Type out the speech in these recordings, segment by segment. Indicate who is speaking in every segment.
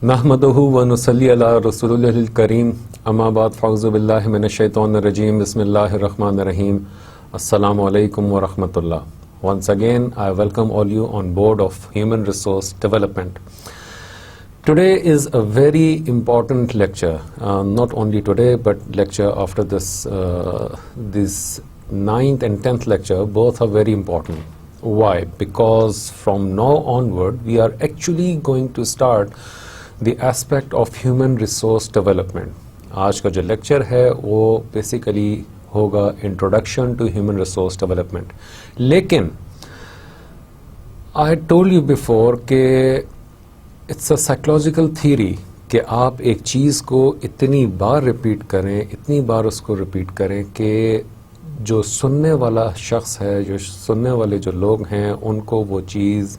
Speaker 1: نحمدہ ونصلی علی رسول الکریم اما بعد فاعوذ باللہ من الشیطان الرجیم بسم اللہ الرحمن الرحیم السلام علیکم ورحمۃ اللہ. Once again, I welcome all you on board of Human Resource Development. Today is a very important lecture, not only today but lecture after this 9th and 10th lecture, both are very important. Why? Because from now onward we are actually going to start the aspect of human resource development. آج کا جو lecture ہے وہ basically ہوگا introduction to human resource development. لیکن I told you before کہ it's a psychological theory کہ آپ ایک چیز کو اتنی بار ریپیٹ کریں، اتنی بار اس کو ریپیٹ کریں کہ جو سننے والا شخص ہے، جو سننے والے جو لوگ ہیں، ان کو وہ چیز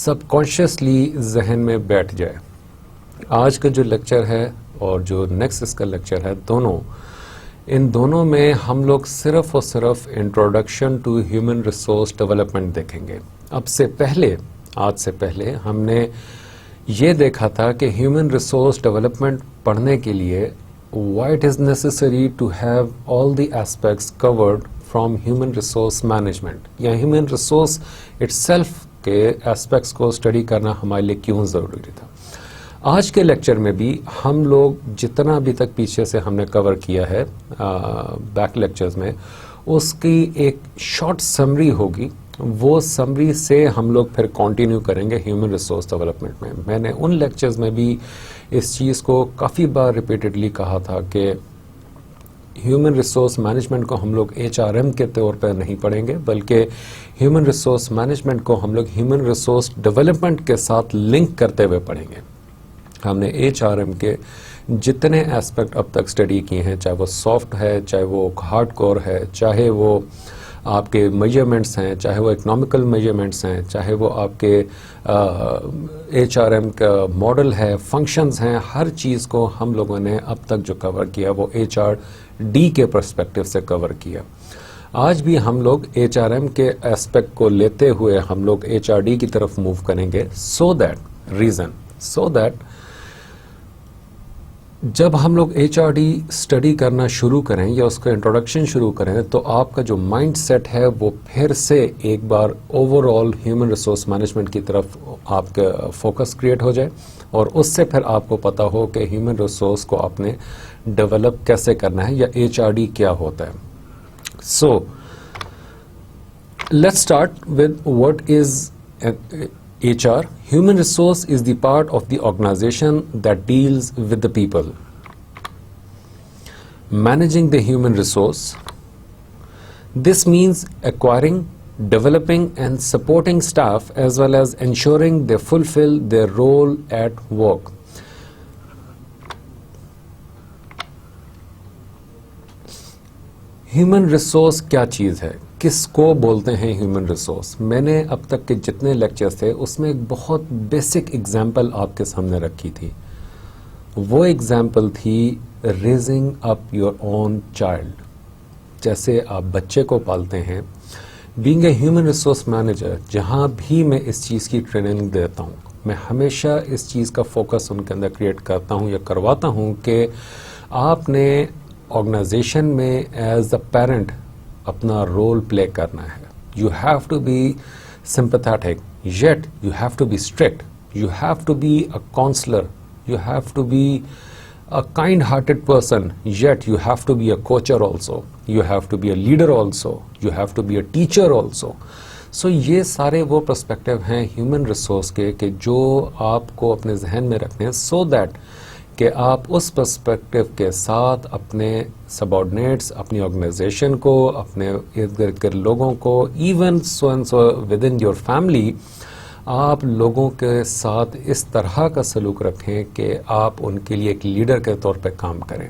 Speaker 1: سب کانشیسلی ذہن میں بیٹھ جائے. آج کا جو لیکچر ہے اور جو نیکسٹ اس کا لیکچر ہے، ان دونوں میں ہم لوگ صرف اور صرف introduction to human resource development دیکھیں گے. آج سے پہلے ہم نے یہ دیکھا تھا کہ ہیومن ریسورس ڈیولپمنٹ پڑھنے کے لیے why it is necessary to have all the aspects covered from human resource management, یا ہیومن ریسورس اٹ سیلف کے ایسپیکٹس کو اسٹڈی کرنا ہمارے لیے کیوں ضروری تھا. آج کے لیکچر میں بھی ہم لوگ جتنا ابھی تک پیچھے سے ہم نے کور کیا ہے بیک لیکچرز میں، اس کی ایک شارٹ سمری ہوگی. وہ سمری سے ہم لوگ پھر کنٹینیو کریں گے ہیومن ریسورس ڈیولپمنٹ میں. میں نے ان لیکچرز میں بھی اس چیز کو کافی بار ریپیٹڈلی کہا تھا کہ ہیومن ریسورس مینجمنٹ کو ہم لوگ HRM کے طور پر نہیں پڑھیں گے، بلکہ ہیومن ریسورس مینجمنٹ کو ہم لوگ ہیومن ریسورس ڈیولپمنٹ کے ساتھ لنک کرتے ہوئے پڑھیں گے. ہم نے HRM کے جتنے ایسپیکٹ اب تک اسٹڈی کیے ہیں، چاہے وہ سافٹ ہے، چاہے وہ ہارڈ کور ہے، چاہے وہ آپ کے میجرمنٹس ہیں، چاہے وہ اکنامیکل میجرمنٹس ہیں، چاہے وہ آپ کے HRM کا ماڈل ہے، فنکشنز ہیں، ہر چیز کو ہم لوگوں نے اب تک جو کور کیا وہ HRD کے پرسپیکٹو سے کور کیا. آج بھی ہم لوگ HRM کے ایسپیکٹ کو لیتے ہوئے ہم لوگ HRD کی طرف موو کریں گے. سو دیٹ جب ہم لوگ HRD اسٹڈی کرنا شروع کریں یا اس کا انٹروڈکشن شروع کریں تو آپ کا جو مائنڈ سیٹ ہے وہ پھر سے ایک بار overall human resource management کی طرف آپ کا فوکس کریٹ ہو جائے، اور اس سے پھر آپ کو پتا ہو کہ ہیومن ریسورس کو آپ نے ڈیولپ کیسے کرنا ہے یا HRD کیا ہوتا ہے. So let's start with what is HR. Human resource is the part of the organization that deals with the people. Managing the human resource. This means acquiring, developing and supporting staff as well as ensuring they fulfill their role at work. Human resource کیا چیز ہے؟ کس کو بولتے ہیں human resource? میں نے اب تک کے جتنے لیکچرز تھے اس میں ایک بہت بیسک ایگزامپل آپ کے سامنے رکھی تھی. وہ ایگزامپل تھی raising up your own child. جیسے آپ بچے کو پالتے ہیں. Being a human resource manager, جہاں بھی میں اس چیز کی ٹریننگ دیتا ہوں، میں ہمیشہ اس چیز کا فوکس ان کے اندر کریٹ کرتا ہوں یا کرواتا ہوں کہ آپ نے آرگنائزیشن میں ایز اے پیرنٹ اپنا رول پلے کرنا ہے. You have to be sympathetic yet you have to be strict. You have to be a counsellor. You have to be a kind hearted person yet you have to be a coacher also. You have to be a leader also. You have to be a teacher also. So یہ سارے وہ perspective ہیں human resource کے کہ جو آپ کو اپنے ذہن میں رکھنے ہیں، سو دیٹ کہ آپ اس پرسپیکٹو کے ساتھ اپنے سب آرڈینیٹس، اپنی آرگنائزیشن کو، اپنے ارد گرد کے لوگوں کو، even so and so with in your family, آپ لوگوں کے ساتھ اس طرح کا سلوک رکھیں کہ آپ ان کے لیے ایک لیڈر کے طور پہ کام کریں.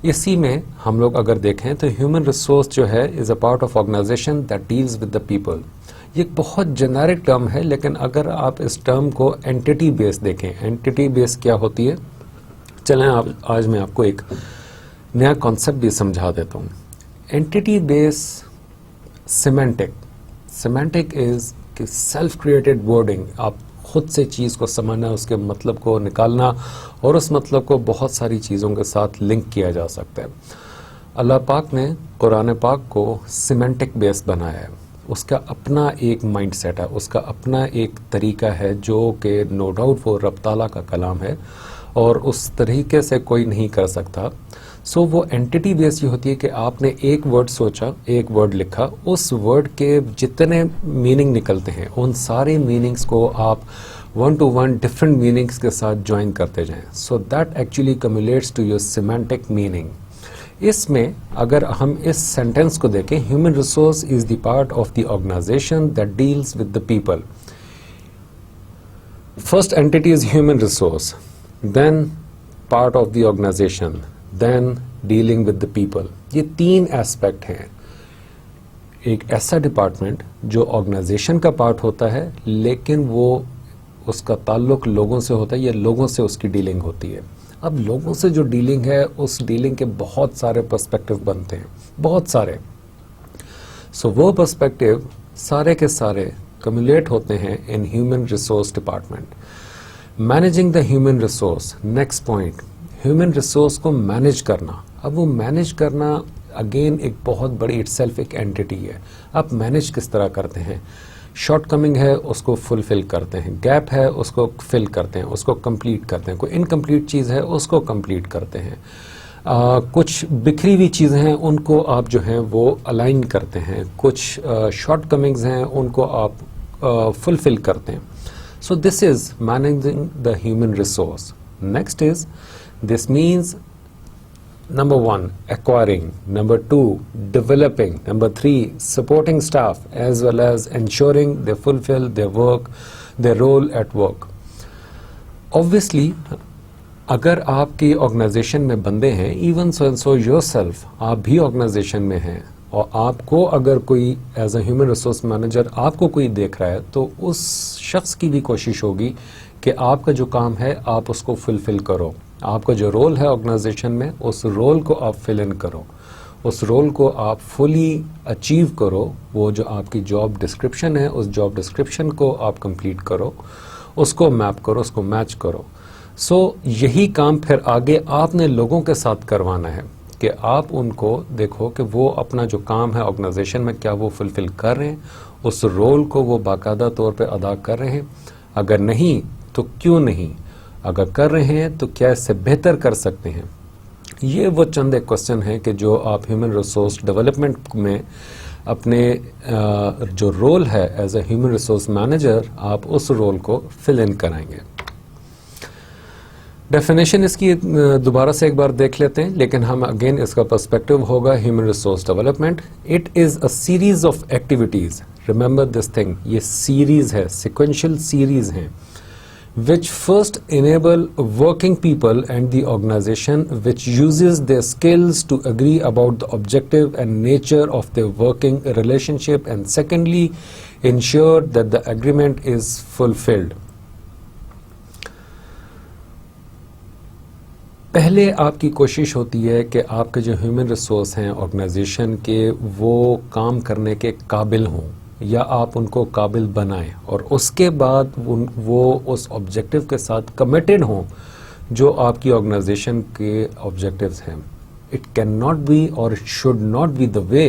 Speaker 1: اسی میں ہم لوگ اگر دیکھیں تو ہیومن ریسورس جو ہے is a part of organization that deals with the people. یہ ایک بہت جنیرک ٹرم ہے، لیکن اگر آپ اس ٹرم کو اینٹی بیس دیکھیں، اینٹی بیس کیا ہوتی ہے، چلیں آج میں آپ کو ایک نیا کانسیپٹ بھی سمجھا دیتا ہوں. اینٹی بیس سیمینٹک از کہ سیلف کریٹڈ ورڈنگ. آپ خود سے چیز کو سمجھنا، اس کے مطلب کو نکالنا اور اس مطلب کو بہت ساری چیزوں کے ساتھ لنک کیا جا سکتا ہے. اللہ پاک نے قرآن پاک کو سیمنٹک بیس بنایا ہے. اس کا اپنا ایک مائنڈ سیٹ ہے، اس کا اپنا ایک طریقہ ہے جو کہ نو ڈاؤٹ وہ رب تعالیٰ کا کلام ہے اور اس طریقے سے کوئی نہیں کر سکتا. سو وہ اینٹی بیس یہ ہوتی ہے کہ آپ نے ایک ورڈ سوچا، ایک ورڈ لکھا، اس ورڈ کے جتنے میننگ نکلتے ہیں ان سارے میننگز کو آپ 1 to 1 ڈفرینٹ میننگز کے ساتھ جوائن کرتے جائیں. So that actually cumulates to your semantic meaning. اس میں اگر ہم اس سینٹینس کو دیکھیں، human resource is the part of the organization that deals with the people. First entity is human resource, then part of the organization, then dealing with the people. یہ 3 aspect ہیں. ایک ایسا ڈپارٹمنٹ جو organization کا part ہوتا ہے لیکن وہ اس کا تعلق لوگوں سے ہوتا ہے یا لوگوں سے اس کی ڈیلنگ ہوتی ہے. اب لوگوں سے جو ڈیلنگ ہے اس ڈیلنگ کے بہت سارے پرسپیکٹو بنتے ہیں، بہت سارے. سو وہ پرسپیکٹو سارے کے سارے کمیولیٹ ہوتے ہیں in human resource department. Managing the human resource, next point, human resource کو مینیج کرنا. اب وہ مینیج کرنا اگین ایک بہت بڑی اٹ سیلف ایک اینٹی ہے. آپ مینیج کس طرح کرتے ہیں؟ شارٹ کمنگ ہے اس کو فلفل کرتے ہیں، گیپ ہے اس کو فل کرتے ہیں، اس کو کمپلیٹ کرتے ہیں، کوئی انکمپلیٹ چیز ہے اس کو کمپلیٹ کرتے ہیں، کچھ بکھری ہوئی چیزیں ہیں ان کو آپ جو ہیں وہ الائن کرتے ہیں، کچھ شارٹ کمنگز ہیں ان کو آپ فلفل کرتے ہیں. So this is managing the human resource. Next is this means Number 1, acquiring. Number 2, developing. Number 3, supporting staff as well as ensuring they fulfill their work, their role at work. Obviously, اگر آپ کی organization میں بندے ہیں، even so yourself، آپ بھی organization میں ہیں اور آپ کو اگر کوئی as a human resource manager آپ کو کوئی دیکھ رہا ہے تو اس شخص کی بھی کوشش ہوگی کہ آپ کا جو کام ہے آپ اس کو فلفل کرو. آپ کا جو رول ہے آرگنائزیشن میں اس رول کو آپ فل ان کرو، اس رول کو آپ فلی اچیو کرو. وہ جو آپ کی جاب ڈسکرپشن ہے اس جاب ڈسکرپشن کو آپ کمپلیٹ کرو، اس کو میپ کرو، اس کو میچ کرو. سو یہی کام پھر آگے آپ نے لوگوں کے ساتھ کروانا ہے کہ آپ ان کو دیکھو کہ وہ اپنا جو کام ہے آرگنائزیشن میں کیا وہ فلفل کر رہے ہیں، اس رول کو وہ باقاعدہ طور پہ ادا کر رہے ہیں. اگر نہیں تو کیوں نہیں، اگر کر رہے ہیں تو کیا اس سے بہتر کر سکتے ہیں. یہ وہ چند ایک کوسچن ہیں کہ جو آپ ہیومن ریسورس ڈیولپمنٹ میں اپنے جو رول ہے as a human resource manager آپ اس رول کو فل ان کرائیں گے. ڈیفینیشن اس کی دوبارہ سے ایک بار دیکھ لیتے ہیں لیکن ہم اگین اس کا پرسپیکٹو ہوگا human resource development. It is a series of activities, remember this thing, یہ سیریز ہے، سیکوینشل سیریز ہیں which first enable working people and the organization which uses their skills to agree about the objective and nature of their working relationship, and secondly ensure that the agreement is fulfilled. پہلے آپ کی کوشش ہوتی ہے کہ آپ کے جو ہیومن ریسورس ہیں آرگنائزیشن کے وہ کام کرنے کے قابل ہوں یا آپ ان کو قابل بنائیں اور اس کے بعد وہ اس آبجیکٹو کے ساتھ کمیٹڈ ہوں جو آپ کی آرگنائزیشن کے آبجیکٹیوز ہیں. It can not be or it should not be the way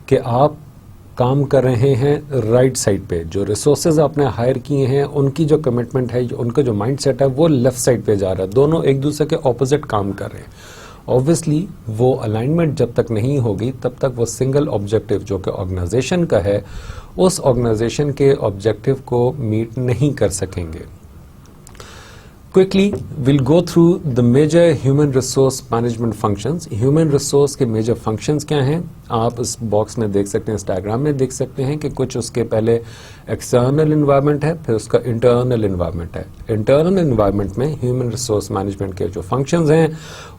Speaker 1: کہ آپ کام کر رہے ہیں رائٹ سائڈ پہ، جو ریسورسز آپ نے ہائر کیے ہیں ان کی جو کمٹمنٹ ہے، ان کا جو مائنڈ سیٹ ہے وہ لیفٹ سائڈ پہ جا رہا ہے، دونوں ایک دوسرے کے اپوزٹ کام کر رہے ہیں. اوبویسلی وہ الائنمنٹ جب تک نہیں ہوگی تب تک وہ سنگل آبجیکٹو جو کہ آرگنائزیشن کا ہے اس آرگنائزیشن کے آبجیکٹو کو میٹ نہیں کر سکیں گے. Quickly, we'll go through the major human resource management functions. Human resource کے major functions کیا ہیں؟ آپ اس باکس میں دیکھ سکتے ہیں، اس ڈائیگرام میں دیکھ سکتے ہیں کہ کچھ اس کے پہلے ایکسٹرنل انوائرمنٹ ہے، پھر اس کا انٹرنل انوائرمنٹ ہے. انٹرنل انوائرمنٹ میں ہیومن ریسورس مینجمنٹ کے جو فنکشنز ہیں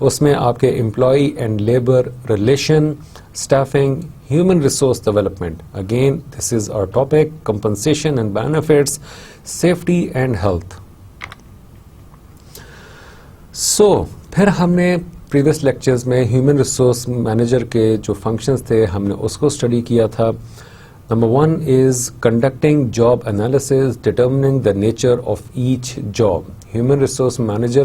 Speaker 1: اس میں آپ کے employee and labour relation, staffing, human resource development, again this is our topic, compensation and benefits, safety and health. پھر ہم نے پریویس لیکچرز میں ہیومن ریسورس مینیجر کے جو فنکشنز تھے ہم نے اس کو اسٹڈی کیا تھا. Number 1 is conducting job analysis, determining the nature of each job. Human resource manager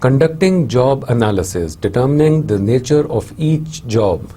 Speaker 1: Conducting job analysis, determining the nature of each job.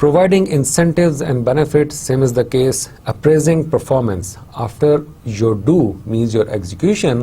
Speaker 1: Providing incentives and benefits, same is the case. Appraising performance after your do means your execution.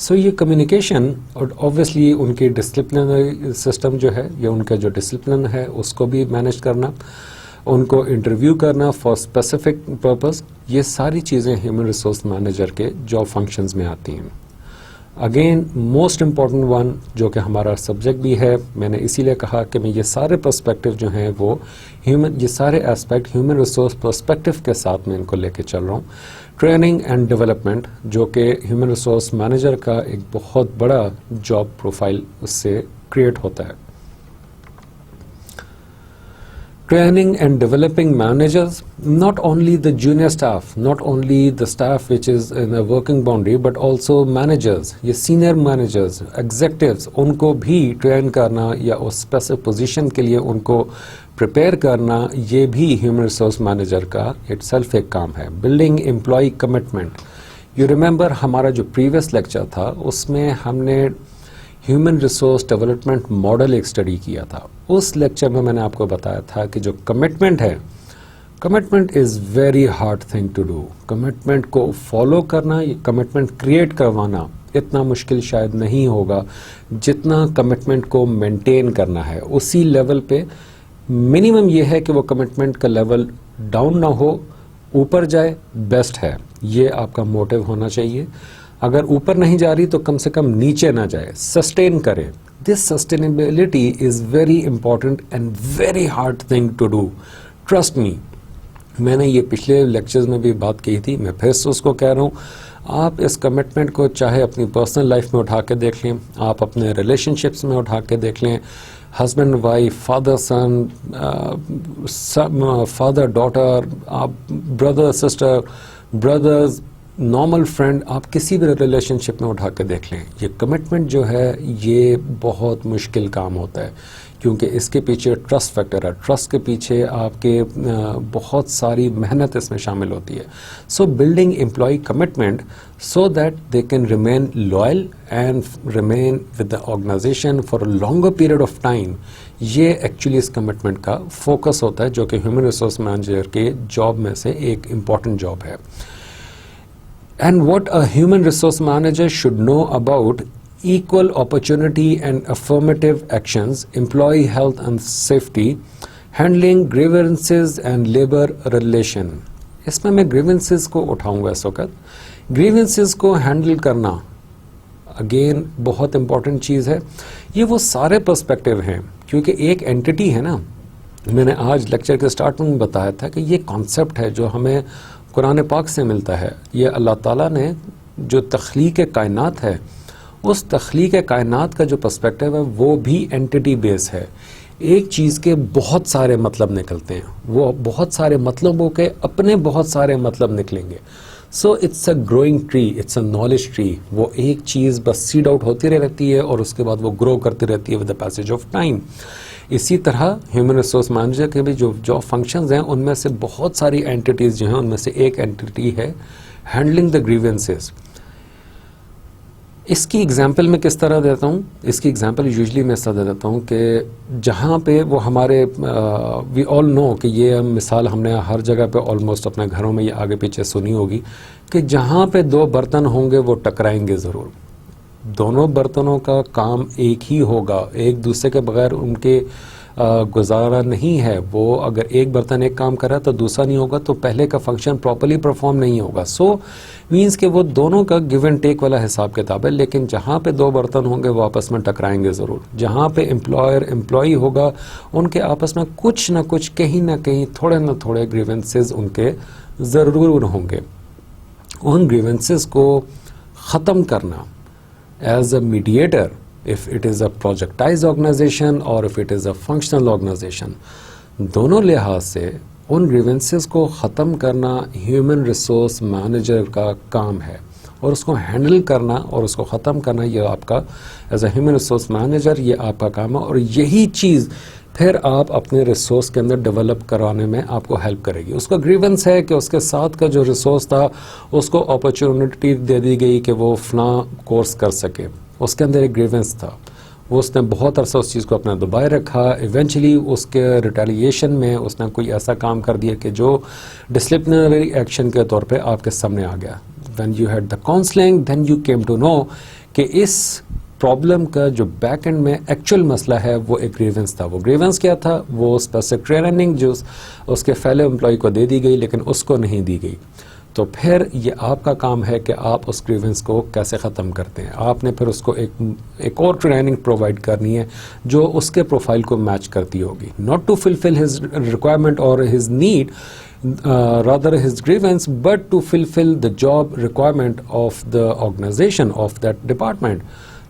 Speaker 1: سو یہ communication اور obviously ان کی disciplinary system جو ہے یا ان کا جو discipline ہے اس کو بھی مینیج کرنا, ان کو انٹرویو کرنا فار اسپیسیفک پرپز, یہ ساری چیزیں ہیومن ریسورس مینیجر کے جاب فنکشنز میں آتی ہیں. اگین موسٹ امپورٹنٹ ون جو کہ ہمارا سبجیکٹ بھی ہے, میں نے اسی لیے کہا کہ میں یہ سارے پرسپیکٹو جو ہیں وہ یہ سارے اسپیکٹ ہیومن ریسورس پرسپیکٹو کے ساتھ میں ان کو لے کے چل رہا ہوں. ٹریننگ اینڈ ڈیولپمنٹ جو کہ ہیومن ریسورس مینیجر کا ایک بہت بڑا جاب پروفائل اس سے کریٹ ہوتا ہے. Training and developing managers, not only the junior staff, not only the staff which is in a working boundary, but also managers, یہ senior managers, executives, ان کو بھی ٹرین کرنا یا اس specific position کے لیے ان کو prepare کرنا, یہ بھی human resource manager کا itself ایک کام ہے. Building employee commitment. You remember ہمارا جو previous lecture تھا اس میں ہم نے ہیومن ریسورس ڈیولپمنٹ ماڈل ایک اسٹڈی کیا تھا. اس لیکچر میں نے آپ کو بتایا تھا کہ جو کمٹمنٹ ہے, commitment is very hard thing to do. Commitment کو فالو کرنا, کمٹمنٹ کریٹ کروانا اتنا مشکل شاید نہیں ہوگا جتنا کمٹمنٹ کو مینٹین کرنا ہے. اسی لیول پہ منیمم یہ ہے کہ وہ کمٹمنٹ کا لیول ڈاؤن نہ ہو, اوپر جائے, بیسٹ ہے. یہ آپ کا موٹیو ہونا چاہیے. اگر اوپر نہیں جا رہی تو کم سے کم نیچے نہ جائے, سسٹین کرے. This sustainability is very important and very hard thing to do. Trust me, میں نے یہ پچھلے لیکچرز میں بھی بات کی تھی, میں پھر سے اس کو کہہ رہا ہوں. آپ اس کمٹمنٹ کو چاہے اپنی پرسنل لائف میں اٹھا کے دیکھ لیں, آپ اپنے ریلیشن شپس میں اٹھا کے دیکھ لیں, ہسبینڈ وائف, فادر سن, فادر ڈاٹر, آپ برادر سسٹر, بردرز, نارمل فرینڈ, آپ کسی بھی ریلیشن شپ میں اٹھا کے دیکھ لیں. یہ کمٹمنٹ جو ہے یہ بہت مشکل کام ہوتا ہے کیونکہ اس کے پیچھے ٹرسٹ فیکٹر ہے. ٹرسٹ کے پیچھے آپ کے بہت ساری محنت اس میں شامل ہوتی ہے. So building employee commitment so that they can remain loyal and remain with the organization for a longer period of time, یہ ایکچولی اس کمٹمنٹ کا فوکس ہوتا ہے جو کہ ہیومن ریسورس مینیجر کے جاب میں سے ایک امپورٹنٹ جاب ہے. And what a human resource manager should know about equal opportunity and affirmative actions, employee health and safety, handling grievances and labor relation. اس میں grievances کو اٹھاؤں گا اس وقت. grievances کو ہینڈل کرنا اگین بہت امپورٹنٹ چیز ہے. یہ وہ سارے پرسپیکٹیو ہیں کیونکہ ایک اینٹی ہے نا. میں نے آج لیکچر کے اسٹارٹ میں بتایا تھا کہ یہ کانسیپٹ ہے جو ہمیں قرآن پاک سے ملتا ہے. یہ اللہ تعالیٰ نے جو تخلیق کائنات ہے, اس تخلیق کائنات کا جو پرسپیکٹیو ہے وہ بھی اینٹی بیس ہے. ایک چیز کے بہت سارے مطلب نکلتے ہیں, وہ بہت سارے مطلبوں کے اپنے بہت سارے مطلب نکلیں گے. So it's a growing tree, it's a knowledge tree. وہ ایک چیز بس سیڈ آؤٹ ہوتی رہتی ہے اور اس کے بعد وہ گرو کرتی رہتی ہے with the passage of time. اسی طرح ہیومن ریسورس مینیجر کے بھی جو جاب فنکشنز ہیں ان میں سے بہت ساری اینٹیز جو ہیں ان میں سے ایک اینٹی ہے ہینڈلنگ دا گریونسز. اس کی ایگزامپل میں کس طرح دیتا ہوں, اس کی ایگزامپل یوزلی میں اس طرح دیتا ہوں کہ جہاں پہ وہ ہمارے وی آل نو کہ یہ مثال ہم نے ہر جگہ پہ آلموسٹ اپنے گھروں میں یہ آگے پیچھے سنی ہوگی کہ جہاں پہ دو برتن ہوں گے وہ ٹکرائیں گے ضرور. دونوں برتنوں کا کام ایک ہی ہوگا, ایک دوسرے کے بغیر ان کے گزارا نہیں ہے. وہ اگر ایک برتن ایک کام کرا تو دوسرا نہیں ہوگا تو پہلے کا فنکشن پراپرلی پرفارم نہیں ہوگا. سو مینس کہ وہ دونوں کا گیو اینڈ ٹیک والا حساب کتاب ہے. لیکن جہاں پہ دو برتن ہوں گے وہ آپس میں ٹکرائیں گے ضرور. جہاں پہ امپلائر امپلائی ہوگا ان کے آپس میں کچھ نہ کچھ کہیں نہ کہیں تھوڑے نہ تھوڑے گریونسز ان کے ضرور ہوں گے. ان گریونسز کو ختم کرنا as a mediator, if it is a projectized organization or if it is a functional organization, دونوں لحاظ سے ان grievances کو ختم کرنا ہیومن ریسورس مینیجر کا کام ہے, اور اس کو ہینڈل کرنا اور اس کو ختم کرنا یہ آپ کا as a human resource manager یہ آپ کا کام ہے. اور یہی چیز پھر آپ اپنے ریسورس کے اندر ڈیولپ کرانے میں آپ کو ہیلپ کرے گی. اس کا گریونس ہے کہ اس کے ساتھ کا جو ریسورس تھا اس کو اپرچونٹی دے دی گئی کہ وہ فلاں کورس کر سکے. اس کے اندر ایک گریونس تھا, وہ اس نے بہت عرصہ اس چیز کو اپنا دبائے رکھا. ایونچولی اس کے ریٹیلیشن میں اس نے کوئی ایسا کام کر دیا کہ جو ڈسپلنری ایکشن کے طور پہ آپ کے سامنے آ گیا. When you had the counseling, then you came to know کہ کہ اس پرابلم کا جو بیک اینڈ میں ایکچوئل مسئلہ ہے وہ ایک گریونس تھا. وہ گریونس کیا تھا؟ وہ اسپیسیفک ٹریننگ جو اس کے فیلو امپلائی کو دے دی گئی لیکن اس کو نہیں دی گئی. تو پھر یہ آپ کا کام ہے کہ آپ اس گریونس کو کیسے ختم کرتے ہیں. آپ نے پھر اس کو ایک اور ٹریننگ پرووائڈ کرنی ہے جو اس کے پروفائل کو میچ کرتی ہوگی. Not to fulfil his requirement or his need, rather his grievance, but to fulfill the job requirement of the organization of that department.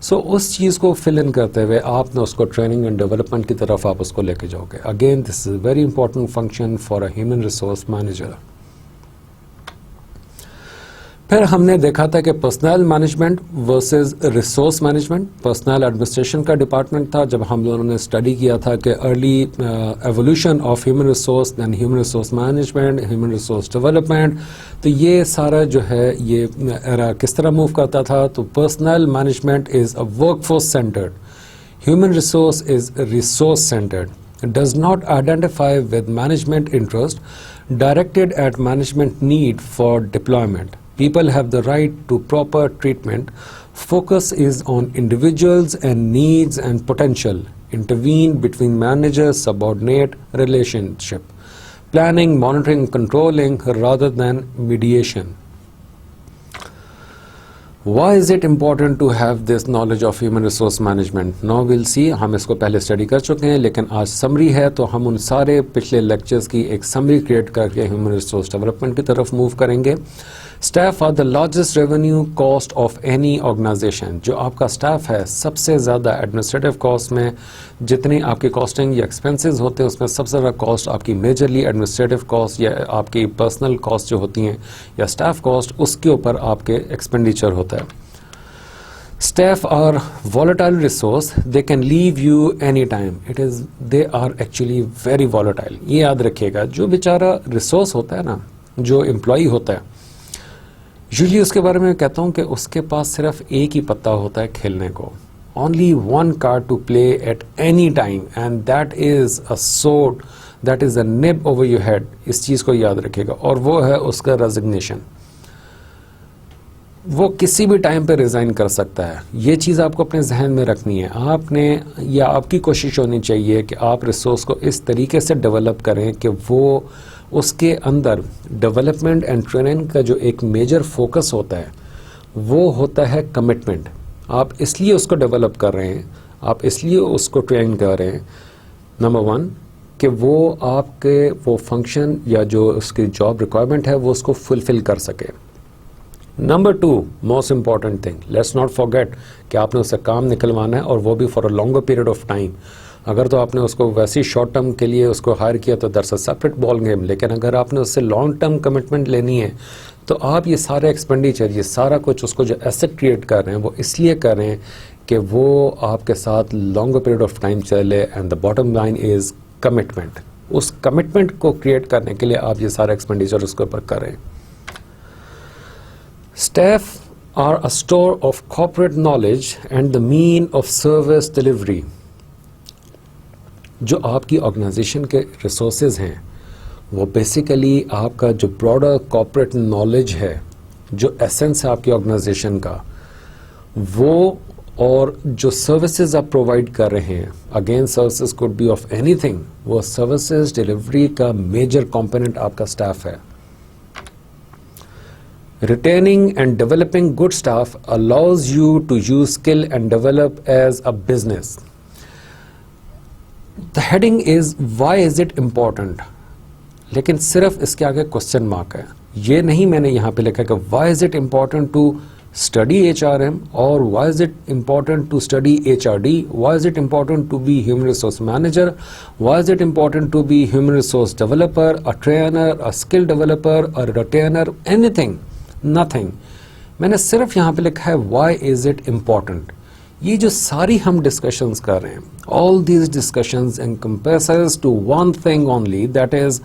Speaker 1: So اس چیز کو فل ان کرتے ہوئے آپ نے اس کو ٹریننگ اینڈ ڈیولپمنٹ کی طرف آپ اس کو لے کے جاؤ گے. Again this is a very important function for a human resource manager. پھر ہم نے دیکھا تھا کہ personnel management versus resource management. Personnel administration کا ڈپارٹمنٹ تھا جب ہم لوگوں نے اسٹڈی کیا تھا کہ early evolution of human resource, then human resource management, human resource development. تو یہ سارا جو ہے یہ ایرا کس طرح موو کرتا تھا. تو personnel management is a work force centred, human resource is resource centred, does not identify with management interest, directed at management need for deployment. People have the right to proper treatment. Focus is on individuals and needs and potential. Intervene between manager-subordinate relationship. Planning, monitoring, controlling rather than mediation. Why is it important to have this knowledge of human resource management? Now we'll see. ہم اس کو پہلے study کر چکے ہیں لیکن آج summary ہے تو ہم ان سارے پچھلے لیکچرز کی ایک سمری کریٹ کر کے ہیومن ریسورس ڈیولپمنٹ کی طرف موو کریں گے. Staff are the largest revenue cost of any organisation. جو آپ کا اسٹاف ہے سب سے زیادہ ایڈمنسٹریٹو کاسٹ میں جتنی آپ کی کاسٹنگ یا ایکسپینسز ہوتے ہیں اس میں سب سے زیادہ کاسٹ آپ کی میجرلی ایڈمنسٹریٹو کاسٹ یا آپ کی پرسنل کاسٹ جو ہوتی ہیں یا اسٹاف کاسٹ اس کے اوپر آپ کے ایکسپینڈیچر ہوتا ہے. Staff are volatile resource. They can leave you anytime. They are actually very volatile. یہ یاد رکھیے گا. جو بیچارہ ریسورس ہوتا ہے نا, جو امپلائی ہوتا ہے, یوزلی اس کے بارے میں کہتا ہوں کہ اس کے پاس صرف ایک ہی پتا ہوتا ہے کھیلنے کو. Only one card to play at any time and that is a sword, that is a nib over your head. اس چیز کو یاد رکھیے گا. اور وہ ہے اس کا ریزگنیشن. وہ کسی بھی ٹائم پہ ریزائن کر سکتا ہے. یہ چیز آپ کو اپنے ذہن میں رکھنی ہے. آپ نے یا آپ کی کوشش ہونی چاہیے کہ آپ ریسورس کو اس طریقے سے ڈیولپ کریں کہ وہ اس کے اندر ڈیولپمنٹ اینڈ ٹریننگ کا جو ایک میجر فوکس ہوتا ہے وہ ہوتا ہے کمٹمنٹ. آپ اس لیے اس کو ڈیولپ کر رہے ہیں, آپ اس لیے اس کو ٹرین کر رہے ہیں. نمبر 1 کہ وہ آپ کے وہ فنکشن یا جو اس کی جاب ریکوائرمنٹ ہے وہ اس کو فلفل کر سکے. Number 2 most important thing, let's not forget کہ آپ نے اس سے کام نکلوانا ہے اور وہ بھی for a longer period of time. اگر تو آپ نے اس کو ویسی شارٹ ٹرم کے لیے اس کو ہائر کیا تو that's a separate ball game, لیکن اگر آپ نے اس سے لانگ ٹرم کمٹمنٹ لینی ہے تو آپ یہ سارا ایکسپینڈیچر, یہ سارا کچھ اس کو جو ایسٹ کریٹ کر رہے ہیں وہ اس لیے کر رہے ہیں کہ وہ آپ کے ساتھ لانگر پیریڈ آف ٹائم چلے. And the bottom line is commitment. اس کمٹمنٹ کو کریٹ کرنے کے لیے آپ یہ سارا ایکسپینڈیچر اس کے اوپر کر رہے ہیں. Staff are a store of corporate knowledge and the mean of service delivery. جو آپ کی آرگنائزیشن کے ریسورسز ہیں وہ بیسیکلی آپ کا جو براڈر کارپوریٹ نالج ہے, جو ایسنس ہے آپ کی آرگنائزیشن کا, وہ اور جو سروسز آپ پرووائڈ کر رہے ہیں. Again services could be of اینی تھنگ. وہ سروسز ڈیلیوری کا میجر کمپوننٹ آپ کا اسٹاف ہے. Retaining and developing good staff allows you to use skill and develop as a business. The heading is why is it important? لیکن صرف اس کے آگے کوسچن مارک ہے. یہ نہیں میں نے یہاں پہ لکھا کہ why is it important to study HRM or why is it important to study HRD? Why is it important to be human resource manager? Why is it important to be human resource developer, a trainer, a skill developer, a retainer, anything? Nothing. میں نے صرف یہاں پہ لکھا ہے why is it important. یہ جو ساری ہم ڈسکشنز کر رہے ہیں, all these discussions encompasses to one thing only, that is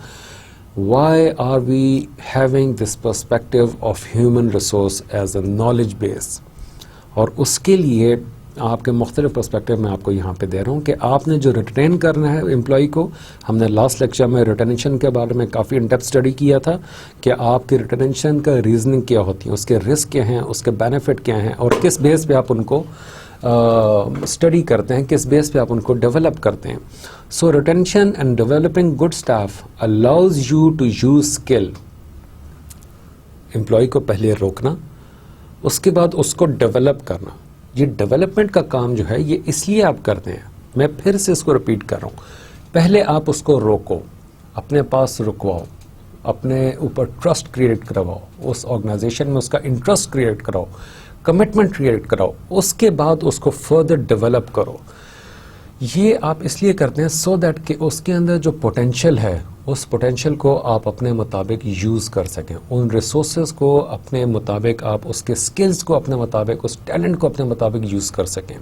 Speaker 1: why are we having this perspective of human resource as a knowledge base. اور اس کے لیے آپ کے مختلف پرسپیکٹو میں آپ کو یہاں پہ دے رہا ہوں کہ آپ نے جو ریٹین کرنا ہے امپلائی کو. ہم نے لاسٹ لیکچر میں ریٹینشن کے بارے میں کافی ان ڈیپتھ اسٹڈی کیا تھا کہ آپ کی ریٹینشن کا ریزننگ کیا ہوتی ہے, اس کے رسک کیا ہیں, اس کے بینیفٹ کیا ہیں, اور کس بیس پہ آپ ان کو اسٹڈی کرتے ہیں, کس بیس پہ آپ ان کو ڈیولپ کرتے ہیں. So retention and developing good staff allows you to use skill. Employee کو پہلے روکنا, اس کے بعد اس کو ڈیولپ کرنا. یہ ڈیولپمنٹ کا کام جو ہے یہ اس لیے آپ کرتے ہیں, میں پھر سے اس کو ریپیٹ کر رہا ہوں, پہلے آپ اس کو روکو, اپنے پاس رکواؤ, اپنے اوپر ٹرسٹ کریٹ کرواؤ, اس آرگنائزیشن میں اس کا انٹرسٹ کریٹ کراؤ, کمٹمنٹ کریٹ کراؤ, اس کے بعد اس کو فردر ڈیولپ کرو. یہ آپ اس لیے کرتے ہیں سو دیٹ کہ اس کے اندر جو پوٹینشیل ہے اس پوٹینشیل کو آپ اپنے مطابق یوز کر سکیں, ان ریسورسز کو اپنے مطابق, آپ اس کے سکلز کو اپنے مطابق, اس ٹیلنٹ کو اپنے مطابق یوز کر سکیں,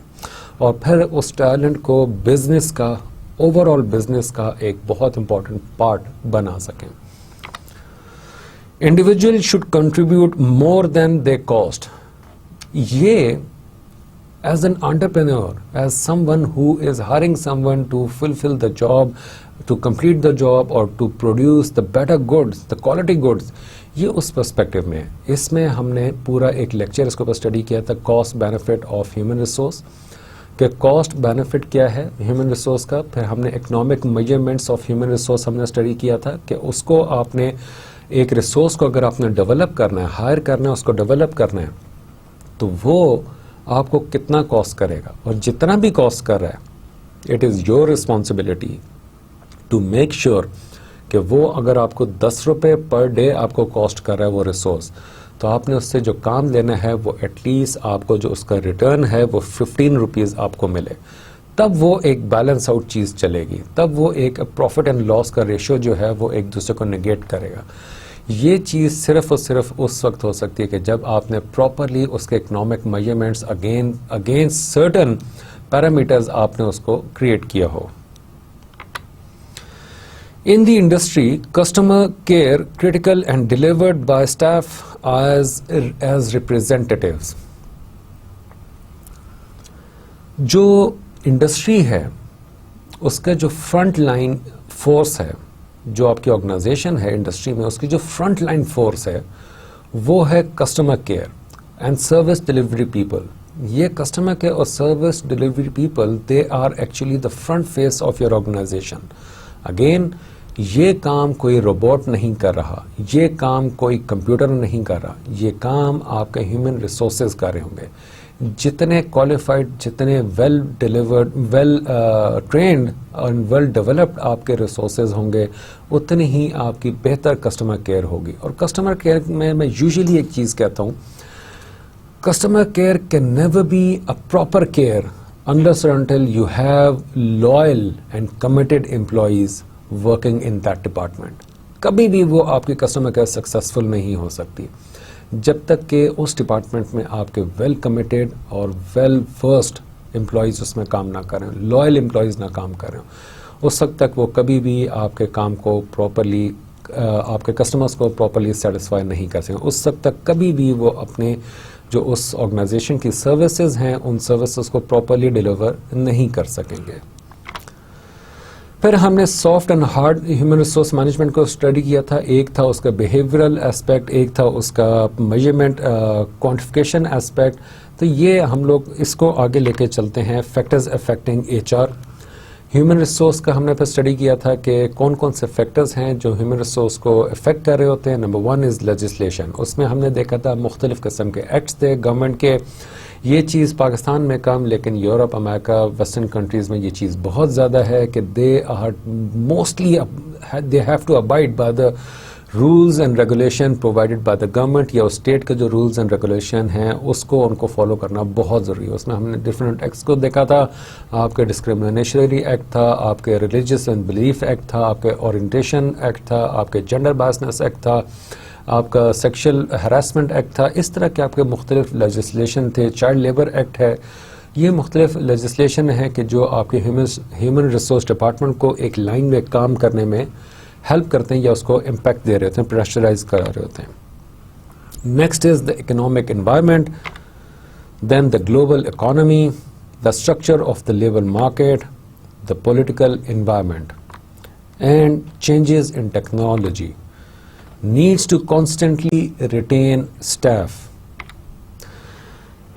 Speaker 1: اور پھر اس ٹیلنٹ کو بزنس کا, اوور آل بزنس کا ایک بہت امپورٹنٹ پارٹ بنا سکیں. Individual should contribute more than the cost. یہ as an entrepreneur, as someone who is hiring someone to fulfill the job, to complete the job or to produce the better goods, the quality goods, یہ اس perspective میں ہے. اس میں ہم نے پورا ایک lecture اس کے اوپر اسٹڈی کیا تھا, cost benefit of human resource, کہ کاسٹ بینیفٹ کیا ہے ہیومن ریسورس کا. پھر ہم نے economic measurements of human resource ہم نے اسٹڈی کیا تھا کہ اس کو آپ نے ایک ریسورس کو اگر آپ نے ڈیولپ کرنا ہے, ہائر کرنا ہے, اس کو ڈیولپ کرنا ہے, تو وہ آپ کو کتنا کاسٹ کرے گا, اور جتنا بھی کاسٹ کر رہا ہے it is your responsibility to make sure کہ وہ اگر آپ کو 10 روپے پر ڈے آپ کو کاسٹ کر رہا ہے وہ ریسورس, تو آپ نے اس سے جو کام لینا ہے وہ ایٹ لیسٹ آپ کو جو اس کا ریٹرن ہے وہ 15 روپیز آپ کو ملے. تب وہ ایک بیلنس آؤٹ چیز چلے گی, تب وہ ایک پروفٹ اینڈ لاس کا ریشو جو ہے وہ ایک دوسرے کو نگیٹ کرے گا. یہ چیز صرف اور صرف اس وقت ہو سکتی ہے کہ جب آپ نے پراپرلی اس کے economic measurements against certain parameters آپ نے اس کو کریٹ کیا ہو. In the industry, customer care critical and delivered by staff as representatives. جو انڈسٹری ہے اس کا جو فرنٹ لائن فورس ہے, جو آپ کی آرگنائزیشن ہے انڈسٹری میں, اس کی جو فرنٹ لائن فورس ہے وہ ہے customer care and service delivery people. یہ کسٹمر کیئر اور service delivery people they are actually the front face of your organization. Again یہ کام کوئی روبوٹ نہیں کر رہا, یہ کام کوئی کمپیوٹر نہیں کر رہا, یہ کام آپ کے ہیومن ریسورسز کر رہے ہوں گے. جتنے کوالیفائڈ, جتنے well delivered, well trained and well developed آپ کے ریسورسز ہوں گے, اتنی ہی آپ کی بہتر کسٹمر کیئر ہوگی. اور کسٹمر کیئر میں یوزلی ایک چیز کہتا ہوں, customer care can never be a proper care unless or until you have loyal and committed employees working in that department. کبھی بھی وہ آپ کی کسٹمر کیئر سکسیسفل نہیں ہو سکتی جب تک کہ اس ڈپارٹمنٹ میں آپ کے ویل کمیٹیڈ اور ویل فرسٹ امپلائیز اس میں کام نہ کریں, لائل امپلائیز نہ کام کریں. اس وقت تک وہ کبھی بھی آپ کے کام کو پراپرلی, آپ کے کسٹمرز کو پراپرلی سیٹسفائی نہیں کر سکیں. اس وقت تک کبھی بھی وہ اپنے جو اس آرگنائزیشن کی سروسز ہیں ان سروسز کو پراپرلی ڈیلیور نہیں کر سکیں گے. پھر ہم نے soft and hard human resource management کو اسٹڈی کیا تھا. ایک تھا اس کا بیہیورل اسپیکٹ, ایک تھا اس کا میجرمنٹ کوانٹیفیکیشن اسپیکٹ. تو یہ ہم لوگ اس کو آگے لے کے چلتے ہیں. Factors affecting H R human resource کا ہم نے پھر اسٹڈی کیا تھا کہ کون کون سے فیکٹرز ہیں جو ہیومن ریسورس کو افیکٹ کر رہے ہوتے ہیں. نمبر 1 از لیجسلیشن. اس میں ہم نے دیکھا تھا مختلف قسم کے ایکٹس تھے گورنمنٹ کے. یہ چیز پاکستان میں کم, لیکن یورپ, امریکہ, ویسٹرن کنٹریز میں یہ چیز بہت زیادہ ہے کہ they are mostly they have to abide by the rules and regulation provided by the government, یا اسٹیٹ کے جو رولز اینڈ ریگولیشن ہیں اس کو ان کو فالو کرنا بہت ضروری ہے. اس میں ہم نے ڈفرینٹ ایکٹس کو دیکھا تھا. آپ کے ڈسکریمنیشنری ایکٹ تھا, آپ کے ریلیجیس اینڈ بلیف ایکٹ تھا, آپ کے اورینٹیشن ایکٹ تھا, آپ کے جینڈر بائسنس ایکٹ تھا, آپ کا سیکشل ہراسمنٹ ایکٹ تھا. اس طرح کے آپ کے مختلف لیجسلیشن تھے. چائلڈ لیبر ایکٹ ہے. یہ مختلف لیجسلیشن ہے کہ جو آپ کے ہیومن ریسورس ڈپارٹمنٹ کو ایک لائن میں کام کرنے میں ہیلپ کرتے ہیں یا اس کو امپیکٹ دے رہے ہوتے ہیں, پریشرائز کرا رہے ہوتے ہیں. Next is the economic environment, then the global economy, the structure of the labor market, the political environment, and changes in technology needs to constantly retain staff.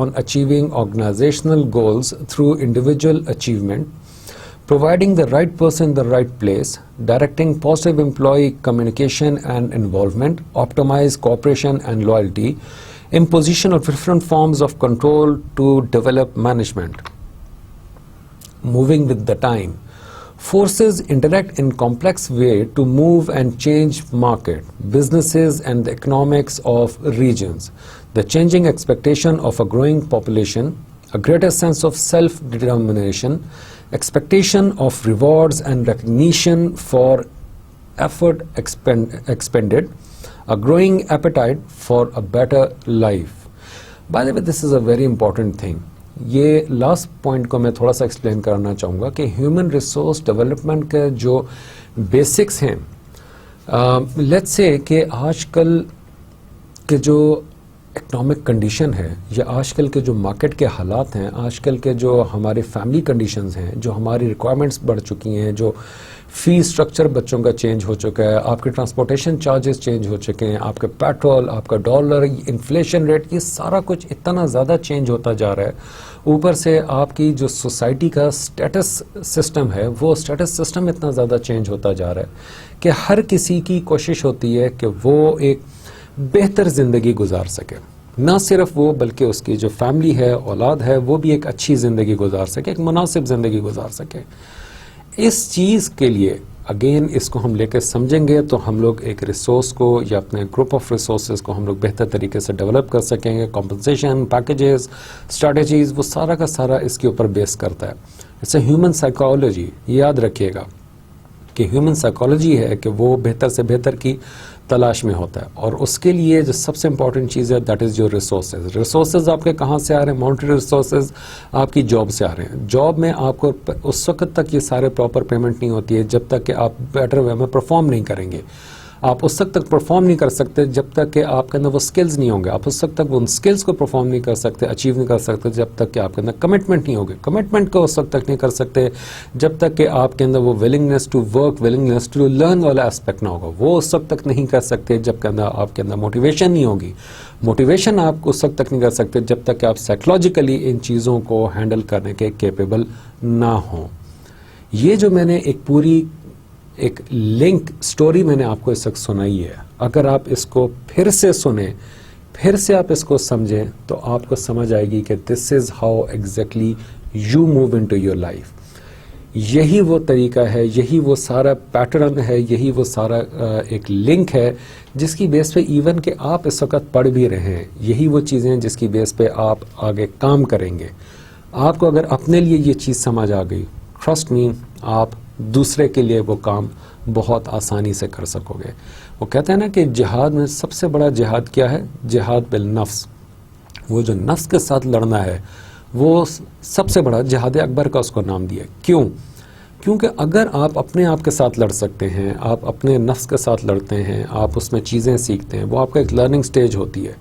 Speaker 1: on achieving organizational goals through individual achievement, providing the right person in the right place, directing positive employee communication and involvement, optimize cooperation and loyalty, imposition of different forms of control to develop management. Moving with the time. Forces interact in complex way to move and change market, businesses and the economics of regions. The changing expectation of a growing population, a greater sense of self-determination, expectation of rewards and recognition for effort expended, a growing appetite for a better life. By the way, this is a very important thing. یہ last point کو میں تھوڑا سا explain کرنا چاہوں گا کہ human resource development کے جو بیسکس ہیں، لیٹس سے کہ آج کل کے جو اکنامک کنڈیشن ہے یا آج کل کے جو مارکیٹ کے حالات ہیں، آج کل کے جو ہمارے فیملی کنڈیشنز ہیں، جو ہماری ریکوائرمنٹس بڑھ چکی ہیں، جو فی اسٹرکچر بچوں کا چینج ہو چکا ہے، آپ کے ٹرانسپورٹیشن چارجز چینج ہو چکے ہیں، آپ کے پیٹرول، آپ کا ڈالر، انفلیشن ریٹ، یہ سارا کچھ اتنا زیادہ چینج ہوتا جا رہا ہے. اوپر سے آپ کی جو سوسائٹی کا اسٹیٹس سسٹم ہے، وہ اسٹیٹس سسٹم اتنا زیادہ چینج ہوتا جا رہا ہے کہ ہر کسی کی کوشش ہوتی ہے کہ وہ ایک بہتر زندگی گزار سکے. نہ صرف وہ بلکہ اس کی جو فیملی ہے، اولاد ہے، وہ بھی ایک اچھی زندگی گزار سکے، ایک مناسب زندگی گزار سکے. اس چیز کے لیے اگین اس کو ہم لے کے سمجھیں گے تو ہم لوگ ایک ریسورس کو یا اپنے گروپ آف ریسورسز کو ہم لوگ بہتر طریقے سے ڈیولپ کر سکیں گے. کمپنسیشن، پیکیجز، اسٹریٹجیز، وہ سارا کا سارا اس کے اوپر بیس کرتا ہے. It's a human psychology. یاد رکھیے گا کہ ہیومن سائیکالوجی ہے کہ وہ بہتر سے بہتر کی تلاش میں ہوتا ہے، اور اس کے لیے جو سب سے امپورٹنٹ چیز ہے that is your resources. Resources آپ کے کہاں سے آ رہے ہیں؟ مانیٹری ریسورسز آپ کی جاب سے آ رہے ہیں. جاب میں آپ کو اس وقت تک یہ سارے پراپر پیمنٹ نہیں ہوتی ہے جب تک کہ آپ بیٹر وے میں پرفارم نہیں کریں گے. آپ اس وقت تک پرفارم نہیں کر سکتے جب تک کہ آپ کے اندر وہ سکلز نہیں ہوں گے. آپ اس وقت تک ان سکلز کو پرفارم نہیں کر سکتے، اچیو نہیں کر سکتے جب تک کہ آپ کے اندر کمٹمنٹ نہیں ہوگی. کمٹمنٹ کو اس وقت تک نہیں کر سکتے جب تک کہ آپ کے اندر وہ willingness to work, willingness to learn والا اسپیکٹ نہ ہوگا. وہ اس وقت تک نہیں کر سکتے جب کہ آپ کے اندر موٹیویشن نہیں ہوگی. موٹیویشن آپ اس وقت تک نہیں کر سکتے جب تک کہ آپ سائیکولوجیکلی ان چیزوں کو ہینڈل کرنے کے کیپیبل نہ ہوں. یہ جو میں نے ایک پوری ایک لنک سٹوری میں نے آپ کو اس وقت سنائی ہے، اگر آپ اس کو پھر سے سنیں، پھر سے آپ اس کو سمجھیں تو آپ کو سمجھ آئے گی کہ this is how exactly you move into your life. یہی وہ طریقہ ہے، یہی وہ سارا پیٹرن ہے، یہی وہ سارا ایک لنک ہے جس کی بیس پہ ایون کہ آپ اس وقت پڑھ بھی رہے ہیں. یہی وہ چیزیں جس کی بیس پہ آپ آگے کام کریں گے. آپ کو اگر اپنے لیے یہ چیز سمجھ آ گئی، ٹرسٹ می، آپ دوسرے کے لیے وہ کام بہت آسانی سے کر سکو گے. وہ کہتے ہیں نا کہ جہاد میں سب سے بڑا جہاد کیا ہے؟ جہاد بالنفس. وہ جو نفس کے ساتھ لڑنا ہے وہ سب سے بڑا جہاد اکبر کا اس کو نام دیا. کیوں؟ کیونکہ اگر آپ اپنے آپ کے ساتھ لڑ سکتے ہیں، آپ اپنے نفس کے ساتھ لڑتے ہیں، آپ اس میں چیزیں سیکھتے ہیں، وہ آپ کا ایک لرننگ سٹیج ہوتی ہے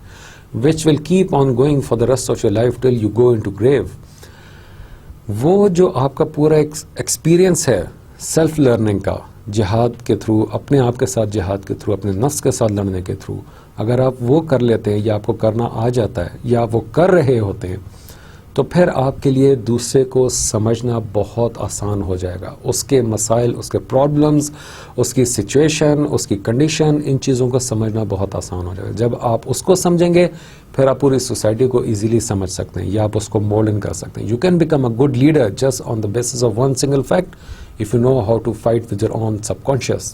Speaker 1: which will keep on going for the rest of your life till you go into grave. وہ جو آپ کا پورا ایکسپیرینس ہے سیلف لرننگ کا، جہاد کے تھرو، اپنے آپ کے ساتھ جہاد کے تھرو، اپنے نفس کے ساتھ لڑنے کے تھرو، اگر آپ وہ کر لیتے ہیں یا آپ کو کرنا آ جاتا ہے یا وہ کر رہے ہوتے ہیں تو پھر آپ کے لیے دوسرے کو سمجھنا بہت آسان ہو جائے گا. اس کے مسائل، اس کے پرابلمز، اس کی سچویشن، اس کی کنڈیشن، ان چیزوں کو سمجھنا بہت آسان ہو جائے گا. جب آپ اس کو سمجھیں گے پھر آپ پوری سوسائٹی کو ایزیلی سمجھ سکتے ہیں یا آپ اس کو مولڈ ان کر سکتے ہیں. You can become a good leader just on the basis of one single fact if you know how to fight with your own subconscious.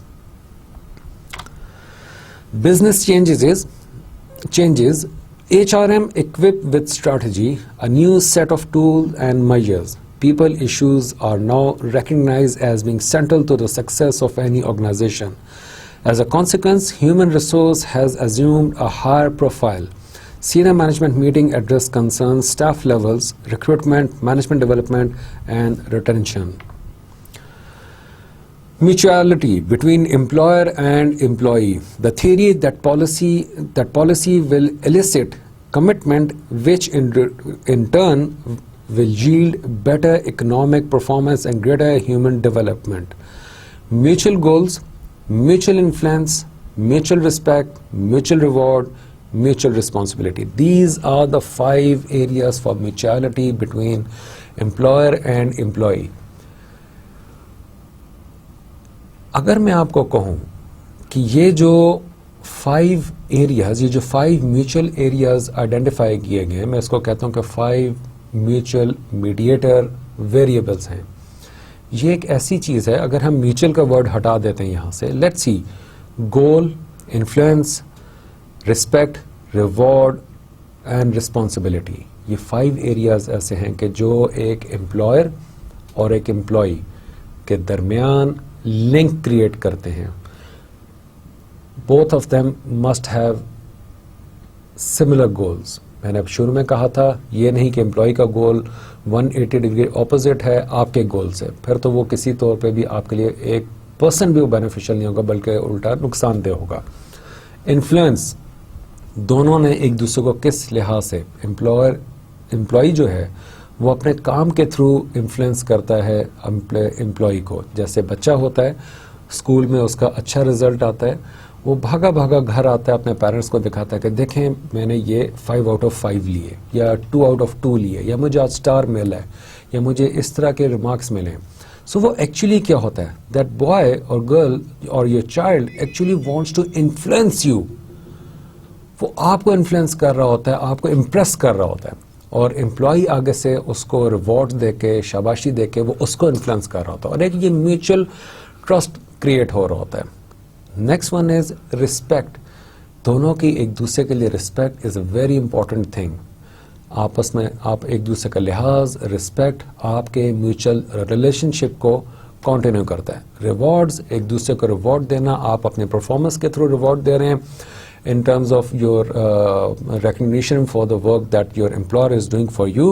Speaker 1: Business changes, HRM equipped with strategy, a new set of tools and measures. People issues are now recognized as being central to the success of any organization. As a consequence, human resource has assumed a higher profile. Senior management meeting address concerns staff levels, recruitment, management development, and retention. Mutuality between employer and employee. The theory that policy will elicit commitment, which in turn will yield better economic performance and greater human development. Mutual goals, mutual influence, mutual respect, mutual reward, mutual responsibility. These are the 5 areas for mutuality between employer and employee. اگر میں آپ کو کہوں کہ یہ جو 5 areas, یہ جو 5 میوچل ایریاز آئیڈینٹیفائی کیے گئے ہیں، میں اس کو کہتا ہوں کہ 5 میوچل میڈیٹر ویریبلس ہیں. یہ ایک ایسی چیز ہے، اگر ہم میوچل کا ورڈ ہٹا دیتے ہیں یہاں سے، let's see goal, influence, respect, reward and responsibility. یہ 5 ایریاز ایسے ہیں کہ جو ایک امپلائر اور ایک امپلائی کے درمیان لنک کریٹ کرتے ہیں. Both of them must have similar goals. میں نے اب شروع میں کہا تھا یہ نہیں کہ امپلائی کا گول 180 ڈگری اپوزٹ ہے آپ کے گول سے، پھر تو وہ کسی طور پہ بھی آپ کے لیے 1% بھی وہ بینیفیشل نہیں ہوگا، بلکہ الٹا نقصان دہ ہوگا. انفلوئنس، دونوں نے ایک دوسرے کو کس لحاظ سے، امپلائی جو ہے وہ اپنے کام کے تھرو انفلوئنس کرتا ہے امپلائی کو. جیسے بچہ ہوتا ہے اسکول میں، اس کا اچھا رزلٹ آتا ہے، وہ بھاگا بھاگا گھر آتا ہے، اپنے پیرنٹس کو دکھاتا ہے کہ دیکھیں میں نے یہ 5 آؤٹ آف 5 لیے یا 2 آؤٹ آف 2 لیے، یا مجھے آج اسٹار ملا ہے، یا مجھے اس طرح کے ریمارکس ملے. سو وہ ایکچولی کیا ہوتا ہے، دیٹ بوائے اور گرل اور your child actually wants to influence you. وہ آپ کو انفلوئنس کر رہا ہوتا ہے، آپ کو امپریس کر رہا ہوتا ہے، اور امپلائی آگے سے اس کو ریوارڈ دے کے، شاباشی دے کے وہ اس کو انفلوئنس کر رہا ہوتا ہے، اور ایک یہ میوچل ٹرسٹ کریٹ ہو رہا ہوتا ہے. Next one is respect. دونوں کی ایک دوسرے کے لیے respect is a very important thing. آپس میں آپ ایک دوسرے کا لحاظ، رسپیکٹ آپ کے میوچل ریلیشن شپ کو کنٹینیو کرتا ہے. ریوارڈز، ایک دوسرے کو ریوارڈ دینا، آپ اپنے پرفارمنس کے تھرو ریوارڈ دے رہے ہیں in terms of your recognition for the work that your employer is doing for you,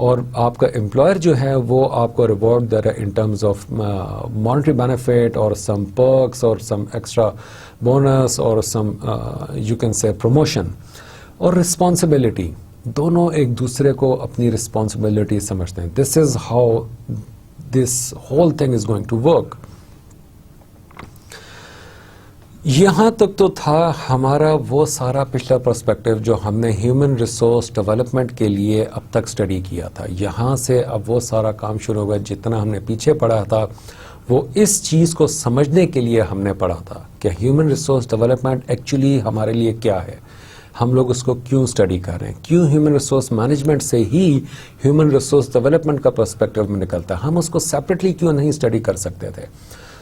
Speaker 1: اور آپ کا امپلائر جو ہے وہ آپ کو ریوارڈ دے رہا ہے in terms of monetary benefit or some perks or some extra bonus or some you can say promotion. اور responsibility، دونوں ایک دوسرے کو اپنی responsibility سمجھتے ہیں. This is how this whole thing is going to work. یہاں تک تو تھا ہمارا وہ سارا پچھلا پرسپیکٹو جو ہم نے ہیومن ریسورس ڈیولپمنٹ کے لیے اب تک سٹڈی کیا تھا. یہاں سے اب وہ سارا کام شروع ہوگا. جتنا ہم نے پیچھے پڑھا تھا وہ اس چیز کو سمجھنے کے لیے ہم نے پڑھا تھا کہ ہیومن ریسورس ڈیولپمنٹ ایکچولی ہمارے لیے کیا ہے، ہم لوگ اس کو کیوں سٹڈی کر رہے ہیں، کیوں ہیومن ریسورس مینجمنٹ سے ہی ہیومن ریسورس ڈیولپمنٹ کا پرسپیکٹو میں نکلتا ہے، ہم اس کو سیپریٹلی کیوں نہیں سٹڈی کر سکتے تھے.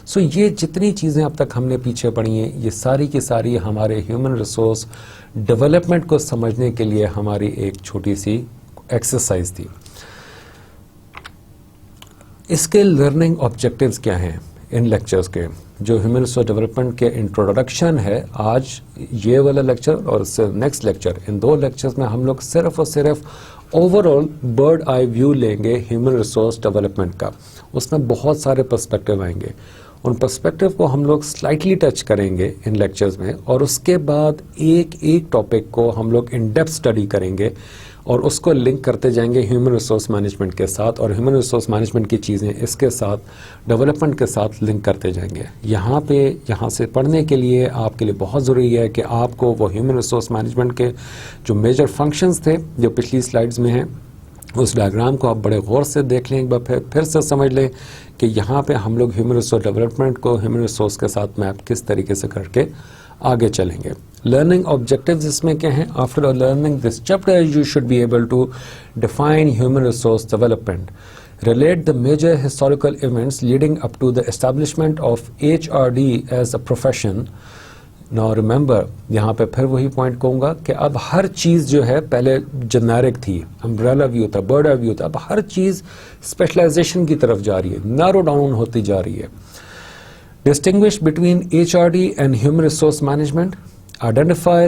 Speaker 1: سو یہ جتنی چیزیں اب تک ہم نے پیچھے پڑھی ہیں یہ ساری کی ساری ہمارے ہیومن ریسورس ڈیولپمنٹ کو سمجھنے کے لیے ہماری ایک چھوٹی سی ایکسرسائز تھی. اس کے لرننگ آبجیکٹیوز کیا ہیں ان لیکچرز کے؟ جو ہیومن ریسورس ڈیولپمنٹ کے انٹروڈکشن ہے آج یہ والا لیکچر اور نیکسٹ لیکچر، ان 2 لیکچرز میں ہم لوگ صرف اور صرف overall bird eye view لیں گے ہیومن ریسورس ڈیولپمنٹ کا. اس میں بہت سارے پرسپیکٹیو آئیں گے، ان پرسپیکٹیو کو ہم لوگ سلائٹلی ٹچ کریں گے ان لیکچرز میں، اور اس کے بعد ایک ٹاپک کو ہم لوگ ان ڈیپتھ سٹڈی کریں گے اور اس کو لنک کرتے جائیں گے ہیومن ریسورس مینجمنٹ کے ساتھ، اور ہیومن ریسورس مینجمنٹ کی چیزیں اس کے ساتھ ڈیولپمنٹ کے ساتھ لنک کرتے جائیں گے. یہاں سے پڑھنے کے لیے آپ کے لیے بہت ضروری ہے کہ آپ کو وہ ہیومن ریسورس مینجمنٹ کے جو میجر فنکشنز تھے جو پچھلی سلائیڈز میں ہیں اس ڈائیگرام کو آپ بڑے غور سے دیکھ لیں، ایک بار پھر سے سمجھ لیں کہ یہاں پہ ہم لوگ ہیومن ریسورس ڈیولپمنٹ کو ہیومن ریسورس کے ساتھ میپ کس طریقے سے کر کے آگے چلیں گے. لرننگ آبجیکٹیوز اس میں کیا ہیں؟ After learning this chapter you should be able to define human resource development, relate the major historical events leading up to the establishment of HRD as a profession. Now remember، یہاں پہ پھر وہی point کہوں گا کہ اب ہر چیز جو ہے پہلے جنیرک تھی، امبریلا ویو تھا، برڈ آئی ویو تھا، اب ہر چیز اسپیشلائزیشن کی طرف جا رہی ہے، نیرو ڈاؤن ہوتی جا رہی ہے. Distinguish between HRD and human resource management. Identify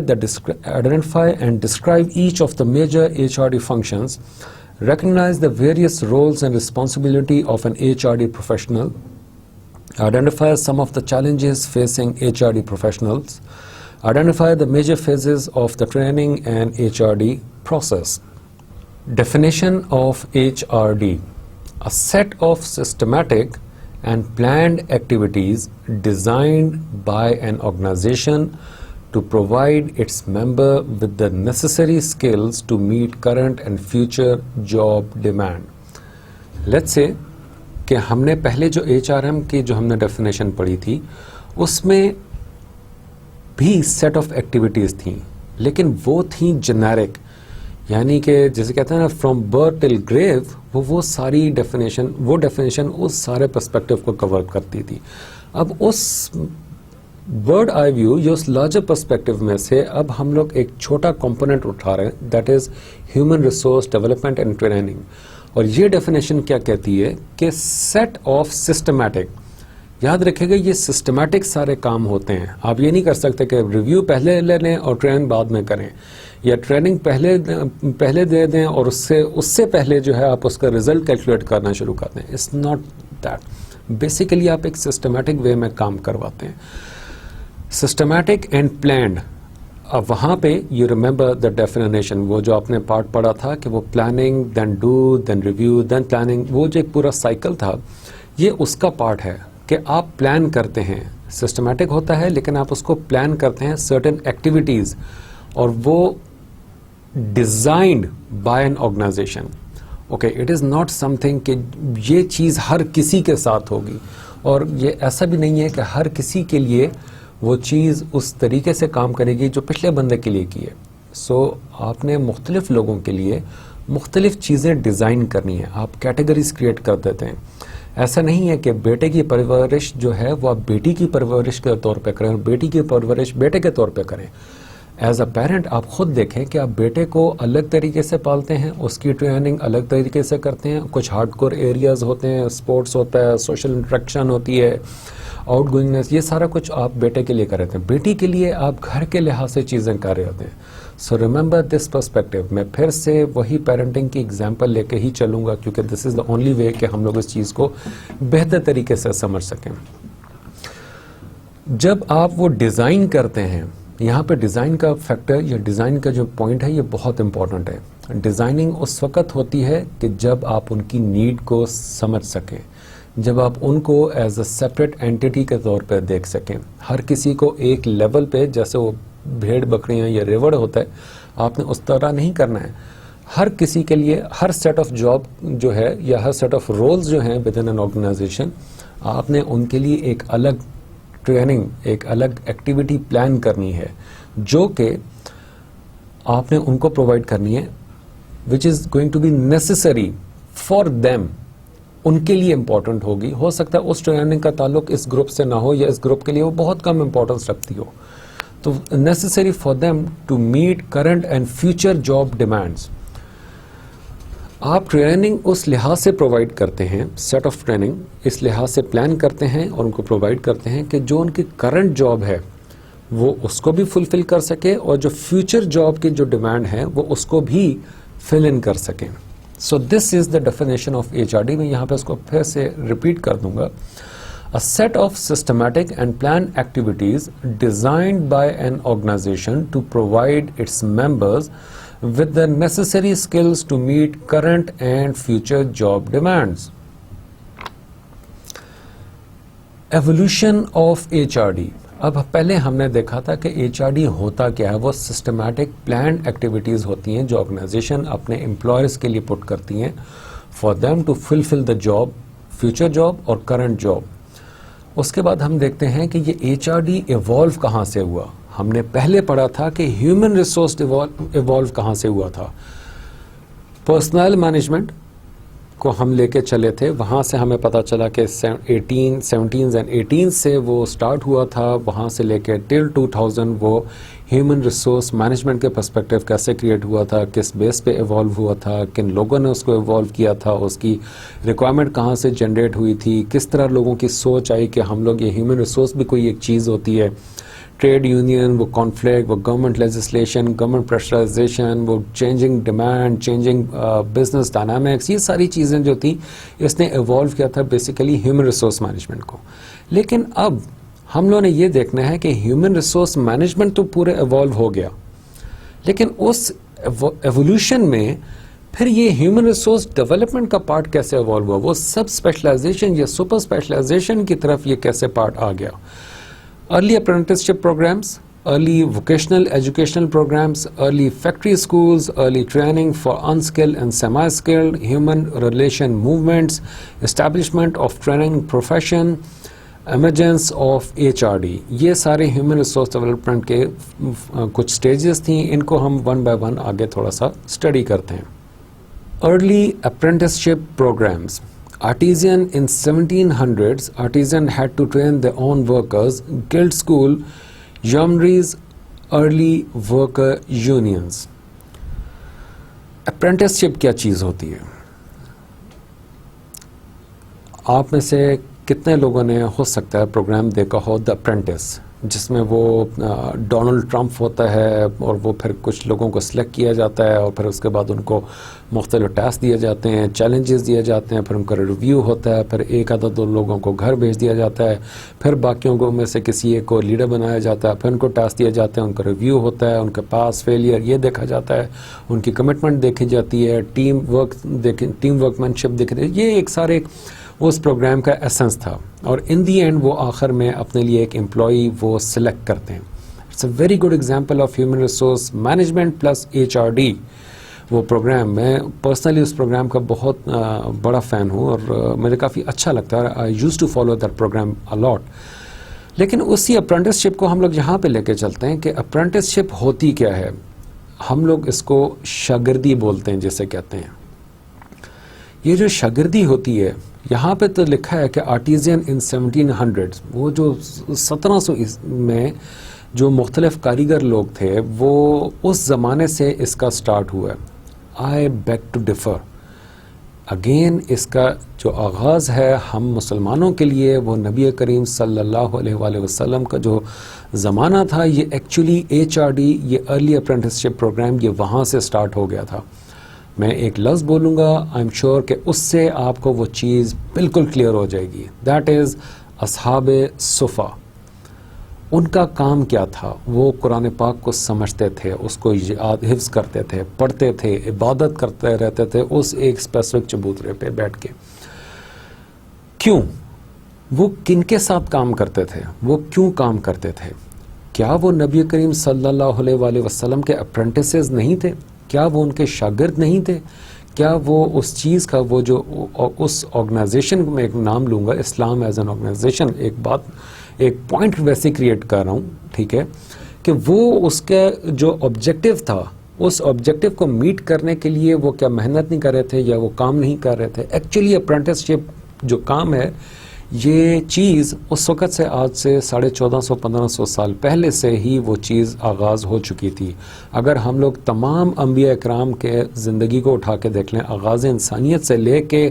Speaker 1: and describe each of the major HRD functions. Recognize the various roles and responsibility of an HRD professional. Identify some of the challenges facing HRD professionals. Identify the major phases of the training and HRD process. Definition of HRD: a set of systematic and planned activities designed by an organization to provide its member with the necessary skills to meet current and future job demand. Let's say کہ ہم نے پہلے جو HRM کی جو ہم نے definition پڑھی تھی اس میں بھی سیٹ آف ایکٹیویٹیز تھیں، لیکن وہ تھیں جنیرک، یعنی کہ جیسے کہتے ہیں نا فرام برتھ ٹل گریو، وہ ساری ڈیفینیشن اس سارے پرسپیکٹو کو کور کرتی تھی. اب اس برڈ آئی ویو یا اس لارجر پرسپیکٹو میں سے اب ہم لوگ ایک چھوٹا کمپوننٹ اٹھا رہے ہیں، that is human resource development and training. اور یہ ڈیفینیشن کیا کہتی ہے کہ سیٹ آف سسٹمیٹک، یاد رکھے گا یہ سسٹمیٹک سارے کام ہوتے ہیں. آپ یہ نہیں کر سکتے کہ ریویو پہلے لے لیں اور ٹریننگ بعد میں کریں، یا ٹریننگ پہلے دے دیں اور اس سے پہلے جو ہے آپ اس کا ریزلٹ کیلکولیٹ کرنا شروع کر دیں. It's not that. بیسیکلی آپ ایک سسٹمیٹک وے میں کام کرواتے ہیں. سسٹمیٹک اینڈ پلانڈ، اب وہاں پہ یو ریمبر دا ڈیفینیشن، وہ جو آپ نے پارٹ پڑھا تھا کہ وہ planning then do then review then planning, وہ جو ایک پورا سائیکل تھا یہ اس کا پارٹ ہے کہ آپ پلان کرتے ہیں. سسٹمیٹک ہوتا ہے لیکن آپ اس کو پلان کرتے ہیں سرٹن ایکٹیویٹیز، اور وہ designed by an organization. Okay, it is not something کہ یہ چیز ہر کسی کے ساتھ ہوگی، اور یہ ایسا بھی نہیں ہے کہ ہر کسی کے لیے وہ چیز اس طریقے سے کام کرے گی جو پچھلے بندے کے لیے کی ہے. سو آپ نے مختلف لوگوں کے لیے مختلف چیزیں ڈیزائن کرنی ہیں. آپ کیٹیگریز کریٹ کر دیتے ہیں. ایسا نہیں ہے کہ بیٹے کی پرورش جو ہے وہ آپ بیٹی کی پرورش کے طور پہ کریں اور بیٹی کی پرورش بیٹے کے طور پہ کریں. ایز اے پیرنٹ آپ خود دیکھیں کہ آپ بیٹے کو الگ طریقے سے پالتے ہیں، اس کی ٹریننگ الگ طریقے سے کرتے ہیں. کچھ ہارڈ کور ایریاز ہوتے ہیں، اسپورٹس ہوتا ہے، سوشل انٹریکشن ہوتی ہے، آؤٹ گوئنگنیس، یہ سارا کچھ آپ بیٹے کے لیے کر رہے ہیں. بیٹی کے لیے آپ گھر کے لحاظ سے چیزیں کر رہے ہوتے ہیں. سو ریممبر دس پرسپیکٹو. میں پھر سے وہی پیرنٹنگ کی ایگزامپل لے کے ہی چلوں گا کیونکہ دس از دا اونلی وے کہ ہم لوگ اس چیز کو بہتر طریقے سے سمجھ سکیں. جب آپ وہ ڈیزائن کرتے ہیں، یہاں پہ ڈیزائن کا فیکٹر یا ڈیزائن کا جو پوائنٹ ہے یہ بہت امپورٹنٹ ہے. ڈیزائننگ اس وقت ہوتی ہے کہ جب آپ ان کی نیڈ کو سمجھ سکیں، جب آپ ان کو ایز اے سیپریٹ اینٹیٹی کے طور پہ دیکھ سکیں. ہر کسی کو ایک لیول پہ، جیسے وہ بھیڑ بکریاں یا ریوڑ ہوتا ہے، آپ نے اس طرح نہیں کرنا ہے. ہر کسی کے لیے ہر سیٹ آف جاب جو ہے یا ہر سیٹ آف رولز جو ہیں ود ان این آرگنائزیشن، آپ نے ان کے لیے ایک الگ ٹریننگ، ایک الگ ایکٹیویٹی پلان کرنی ہے جو کہ آپ نے ان کو پرووائڈ کرنی ہے، which is going to be necessary for them. ان کے لیے امپورٹنٹ ہوگی. ہو سکتا ہے اس ٹریننگ کا تعلق اس گروپ سے نہ ہو یا اس گروپ کے لیے وہ بہت کم امپورٹنس رکھتی ہو. تو necessary for them to meet current and future job demands. آپ ٹریننگ اس لحاظ سے پرووائڈ کرتے ہیں، سیٹ آف ٹریننگ اس لحاظ سے پلان کرتے ہیں اور ان کو پرووائڈ کرتے ہیں کہ جو ان کی کرنٹ جاب ہے وہ اس کو بھی فلفل کر سکے اور جو فیوچر جاب کی جو ڈیمانڈ ہے وہ اس کو بھی فل ان کر سکیں. سو this is the definition of HRD. میں یہاں پہ اس کو پھر سے ریپیٹ کر دوں گا. A set of systematic and planned activities designed by an organization to provide its members with the necessary skills to meet current and future job demands. Evolution of HRD. اب پہلے ہم نے دیکھا تھا کہ HRD ہوتا کیا ہے. وہ سسٹمیٹک پلانڈ ایکٹیویٹیز ہوتی ہیں جو آرگنائزیشن اپنے امپلائرز کے لیے پٹ کرتی ہیں for them to fulfil the job, future job اور کرنٹ جاب. اس کے بعد ہم دیکھتے ہیں کہ یہ HRD ایوالو کہاں سے ہوا. ہم نے پہلے پڑھا تھا کہ ہیومن ریسورس ایوالو کہاں سے ہوا تھا. پرسنل مینجمنٹ کو ہم لے کے چلے تھے، وہاں سے ہمیں پتا چلا کہ 1718 سے وہ سٹارٹ ہوا تھا. وہاں سے لے کے ٹل 2000 وہ ہیومن ریسورس مینجمنٹ کے پرسپیکٹو کیسے کریٹ ہوا تھا، کس بیس پہ ایوالو ہوا تھا، کن لوگوں نے اس کو ایوالو کیا تھا، اس کی ریکوائرمنٹ کہاں سے جنریٹ ہوئی تھی، کس طرح لوگوں کی سوچ آئی کہ ہم لوگ یہ ہیومن ریسورس بھی کوئی ایک چیز ہوتی ہے. ٹریڈ یونین، وہ کانفلکٹ، وہ گورنمنٹ لیجسلیشن، گورنمنٹ پریشرائزیشن، وہ changing demand, changing business dynamics, یہ ساری چیزیں جو تھیں اس نے ایوالو کیا تھا بیسیکلی ہیومن ریسورس مینجمنٹ کو. لیکن اب ہم لوگوں نے یہ دیکھنا ہے کہ ہیومن ریسورس مینجمنٹ تو پورے ایوالو ہو گیا، لیکن اس ایوولوشن میں پھر یہ ہیومن ریسورس ڈیولپمنٹ کا پارٹ کیسے ایوالو ہوا، وہ سب اسپیشلائزیشن یا سپر اسپیشلائزیشن کی طرف یہ کیسے پارٹ آ گیا. Early apprenticeship programmes, early vocational educational programmes, early factory schools, early training for unskilled and semi skilled, human relation movements, establishment of training profession, emergence of HRD، یہ سارے human resource development کے کچھ stages تھیں. ان کو ہم one by one آگے تھوڑا سا اسٹڈی کرتے ہیں. Early apprenticeship programs. Artisan in 1700s, artisan had to train their own workers. Guild school, yeomanries, early worker unions. Apprenticeship کیا چیز ہوتی ہے؟ آپ میں سے کتنے لوگوں نے ہو سکتا ہے پروگرام دیکھا ہو دا اپرینٹس، جس میں وہ ڈونلڈ ٹرمپ ہوتا ہے اور وہ پھر کچھ لوگوں کو سلیکٹ کیا جاتا ہے اور پھر اس کے بعد ان کو مختلف ٹاسک دیے جاتے ہیں، چیلنجز دیے جاتے ہیں، پھر ان کا ریویو ہوتا ہے، پھر ایک آدھا دو لوگوں کو گھر بھیج دیا جاتا ہے، پھر باقیوں کو میں سے کسی ایک کو لیڈر بنایا جاتا ہے، پھر ان کو ٹاسک دیے جاتے ہیں، ان کا ریویو ہوتا ہے، ان کے پاس فیلئر یہ دیکھا جاتا ہے، ان کی کمٹمنٹ دیکھی جاتی ہے، ٹیم ورک مینشپ دیکھی جاتی ہے. یہ ایک سارے اس پروگرام کا ایسنس تھا، اور ان دی اینڈ وہ آخر میں اپنے لیے ایک امپلائی وہ سلیکٹ کرتے ہیں. It's a very good example of human resource management plus HRD وہ پروگرام. میں پرسنلی اس پروگرام کا بہت بڑا فین ہوں اور مجھے کافی اچھا لگتا ہے. I use to follow that program a lot. لیکن اسی اپرینٹسشپ کو ہم لوگ یہاں پہ لے کے چلتے ہیں کہ اپرینٹسشپ ہوتی کیا ہے. ہم لوگ اس کو شاگردی بولتے ہیں، جسے کہتے ہیں. یہ جو شاگردی ہوتی ہے، یہاں پہ تو لکھا ہے کہ آرٹیزین ان 1700، وہ جو 1700 میں جو مختلف کاریگر لوگ تھے وہ اس زمانے سے اس کا سٹارٹ ہوا ہے. آئی بیگ ٹو ڈفر. اگین اس کا جو آغاز ہے ہم مسلمانوں کے لیے وہ نبی کریم صلی اللہ علیہ وآلہ وسلم کا جو زمانہ تھا، یہ ایکچولی HRD، یہ ارلی اپرینٹسشپ پروگرام، یہ وہاں سے سٹارٹ ہو گیا تھا. میں ایک لفظ بولوں گا، آئی ایم شیور کہ اس سے آپ کو وہ چیز بالکل کلیئر ہو جائے گی. دیٹ از اصحاب صفا. ان کا کام کیا تھا؟ وہ قرآن پاک کو سمجھتے تھے، اس کو حفظ کرتے تھے، پڑھتے تھے، عبادت کرتے رہتے تھے اس ایک اسپیسیفک چبوترے پہ بیٹھ کے. کیوں؟ وہ کن کے ساتھ کام کرتے تھے؟ وہ کیوں کام کرتے تھے؟ کیا وہ نبی کریم صلی اللہ علیہ وآلہ وسلم کے اپرینٹسز نہیں تھے؟ کیا وہ ان کے شاگرد نہیں تھے؟ کیا وہ اس چیز کا وہ جو اس آرگنائزیشن میں ایک نام لوں گا، اسلام ایز این آرگنائزیشن، ایک پوائنٹ ویسے کریٹ کر رہا ہوں، ٹھیک ہے، کہ وہ اس کا جو آبجیکٹو تھا، اس آبجیکٹو کو میٹ کرنے کے لیے وہ کیا محنت نہیں کر رہے تھے یا وہ کام نہیں کر رہے تھے؟ ایکچولی اپرینٹسشپ جو کام ہے، یہ چیز اس وقت سے آج سے 1450-1500 سال پہلے سے ہی وہ چیز آغاز ہو چکی تھی. اگر ہم لوگ تمام انبیاء اکرام کے زندگی کو اٹھا کے دیکھ لیں، آغاز انسانیت سے لے کے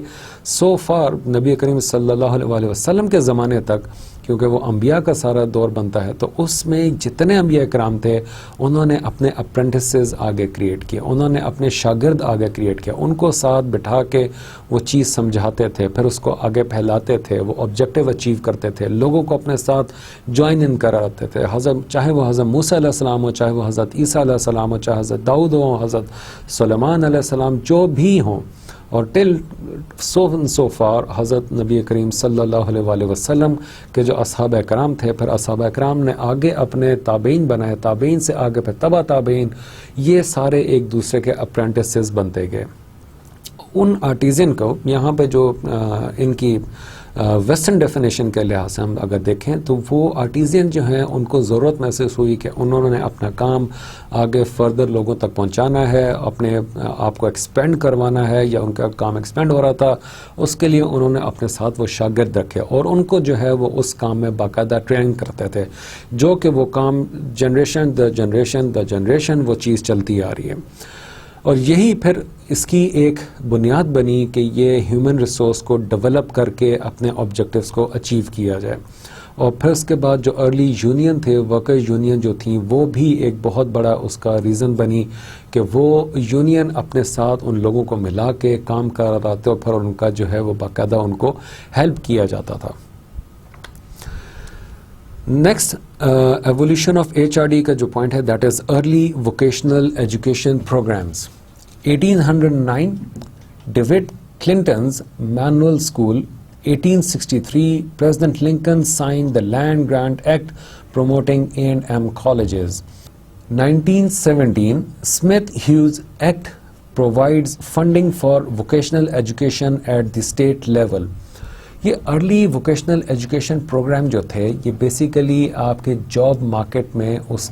Speaker 1: سو فار نبی کریم صلی اللہ علیہ وآلہ وسلم کے زمانے تک، کیونکہ وہ انبیاء کا سارا دور بنتا ہے، تو اس میں جتنے انبیاء اکرام تھے انہوں نے اپنے اپرینٹسز آگے کریٹ کیے، انہوں نے اپنے شاگرد آگے کریٹ کیا، ان کو ساتھ بٹھا کے وہ چیز سمجھاتے تھے، پھر اس کو آگے پھیلاتے تھے، وہ آبجیکٹیو اچیو کرتے تھے، لوگوں کو اپنے ساتھ جوائن ان کراتے تھے. چاہے وہ حضرت موسیٰ علیہ السلام ہو، چاہے وہ حضرت عیسیٰ علیہ السلام ہو، چاہے حضرت داؤد ہو، حضرت سلیمان علیہ السلام، جو بھی ہوں، اور ٹل سو فار حضرت نبی کریم صلی اللہ علیہ وآلہ وسلم کے جو اصحاب کرام تھے، پھر اصحاب کرام نے آگے اپنے تابعین بنائے، تابعین سے آگے پھر تبع تابعین، یہ سارے ایک دوسرے کے اپرینٹسز بنتے گئے. ان آرٹیزن کو یہاں پہ جو ان کی ویسٹرن ڈیفینیشن کے لحاظ سے ہم اگر دیکھیں تو وہ آرٹیزین جو ہیں ان کو ضرورت محسوس ہوئی کہ انہوں نے اپنا کام آگے فردر لوگوں تک پہنچانا ہے، اپنے آپ کو ایکسپینڈ کروانا ہے، یا ان کا کام ایکسپینڈ ہو رہا تھا، اس کے لیے انہوں نے اپنے ساتھ وہ شاگرد رکھے اور ان کو جو ہے وہ اس کام میں باقاعدہ ٹریننگ کرتے تھے، جو کہ وہ کام جنریشن در جنریشن وہ چیز چلتی آ رہی ہے. اور یہی پھر اس کی ایک بنیاد بنی کہ یہ ہیومن ریسورس کو ڈیولپ کر کے اپنے آبجیکٹیوز کو اچیو کیا جائے. اور پھر اس کے بعد جو ارلی یونین تھے، ورکر یونین جو تھیں، وہ بھی ایک بہت بڑا اس کا ریزن بنی کہ وہ یونین اپنے ساتھ ان لوگوں کو ملا کے کام کر رہا تھا، اور پھر ان کا جو ہے وہ باقاعدہ ان کو ہیلپ کیا جاتا تھا. نیکسٹ ایولیوشن آف HRD کا جو پوائنٹ ہے that is early vocational education programmes. 1809 David Clinton's manual school. 1863 President Lincoln signed the Land Grant Act promoting A&M colleges. 1917 Smith-Hughes Act provides funding for vocational education at the state level. یہ early vocational education programme جو تھے یہ basically آپ کے job market میں اس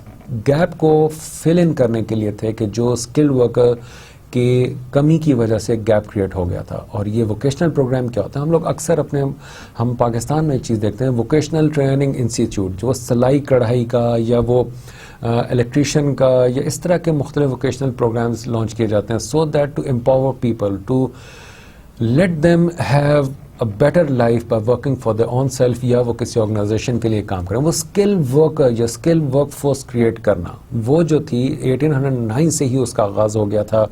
Speaker 1: gap کو فل ان کرنے کے لیے تھے کہ جو اسکلڈ ورکر کی کمی کی وجہ سے گیپ کریٹ ہو گیا تھا. اور یہ ووکیشنل پروگرام کیا ہوتا ہے؟ ہم لوگ اکثر ہم پاکستان میں ایک چیز دیکھتے ہیں ووکیشنل ٹریننگ انسٹیٹیوٹ جو سلائی کڑھائی کا یا وہ الیکٹریشین کا یا اس طرح کے مختلف ووکیشنل پروگرامز لانچ کیے جاتے ہیں so that to empower people to let them have a better life by working for their own self یا وہ کسی آرگنائزیشن کے لیے کام کریں. وہ اسکل ورکر یا اسکل ورک فورس کریٹ کرنا وہ جو تھی 1809 سے ہی اس کا آغاز ہو گیا تھا.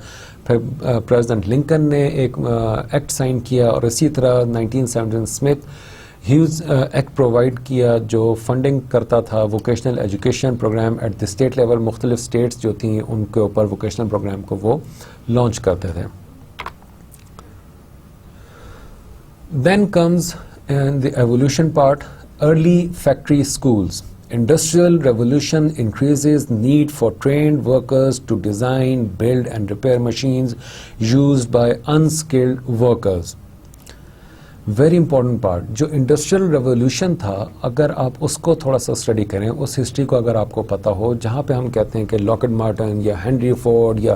Speaker 1: پھر پریزیڈنٹ لنکن نے ایک ایکٹ سائن کیا اور اسی طرح 1917 اسمتھ ہیوز ایکٹ پرووائڈ کیا جو فنڈنگ کرتا تھا vocational education programme at the state level. مختلف اسٹیٹس جو تھیں ان کے اوپر ووکیشنل پروگرام کو وہ لانچ کرتے تھے. Then comes in the evolution part, early factory schools. Industrial revolution increases need for trained workers to design, build and repair machines used by unskilled workers. Very important part جو industrial revolution تھا اگر آپ اس کو تھوڑا سا study کریں اس history کو اگر آپ کو پتہ ہو جہاں پہ ہم کہتے ہیں کہ لاکہیڈ مارٹن یا ہینری فورڈ یا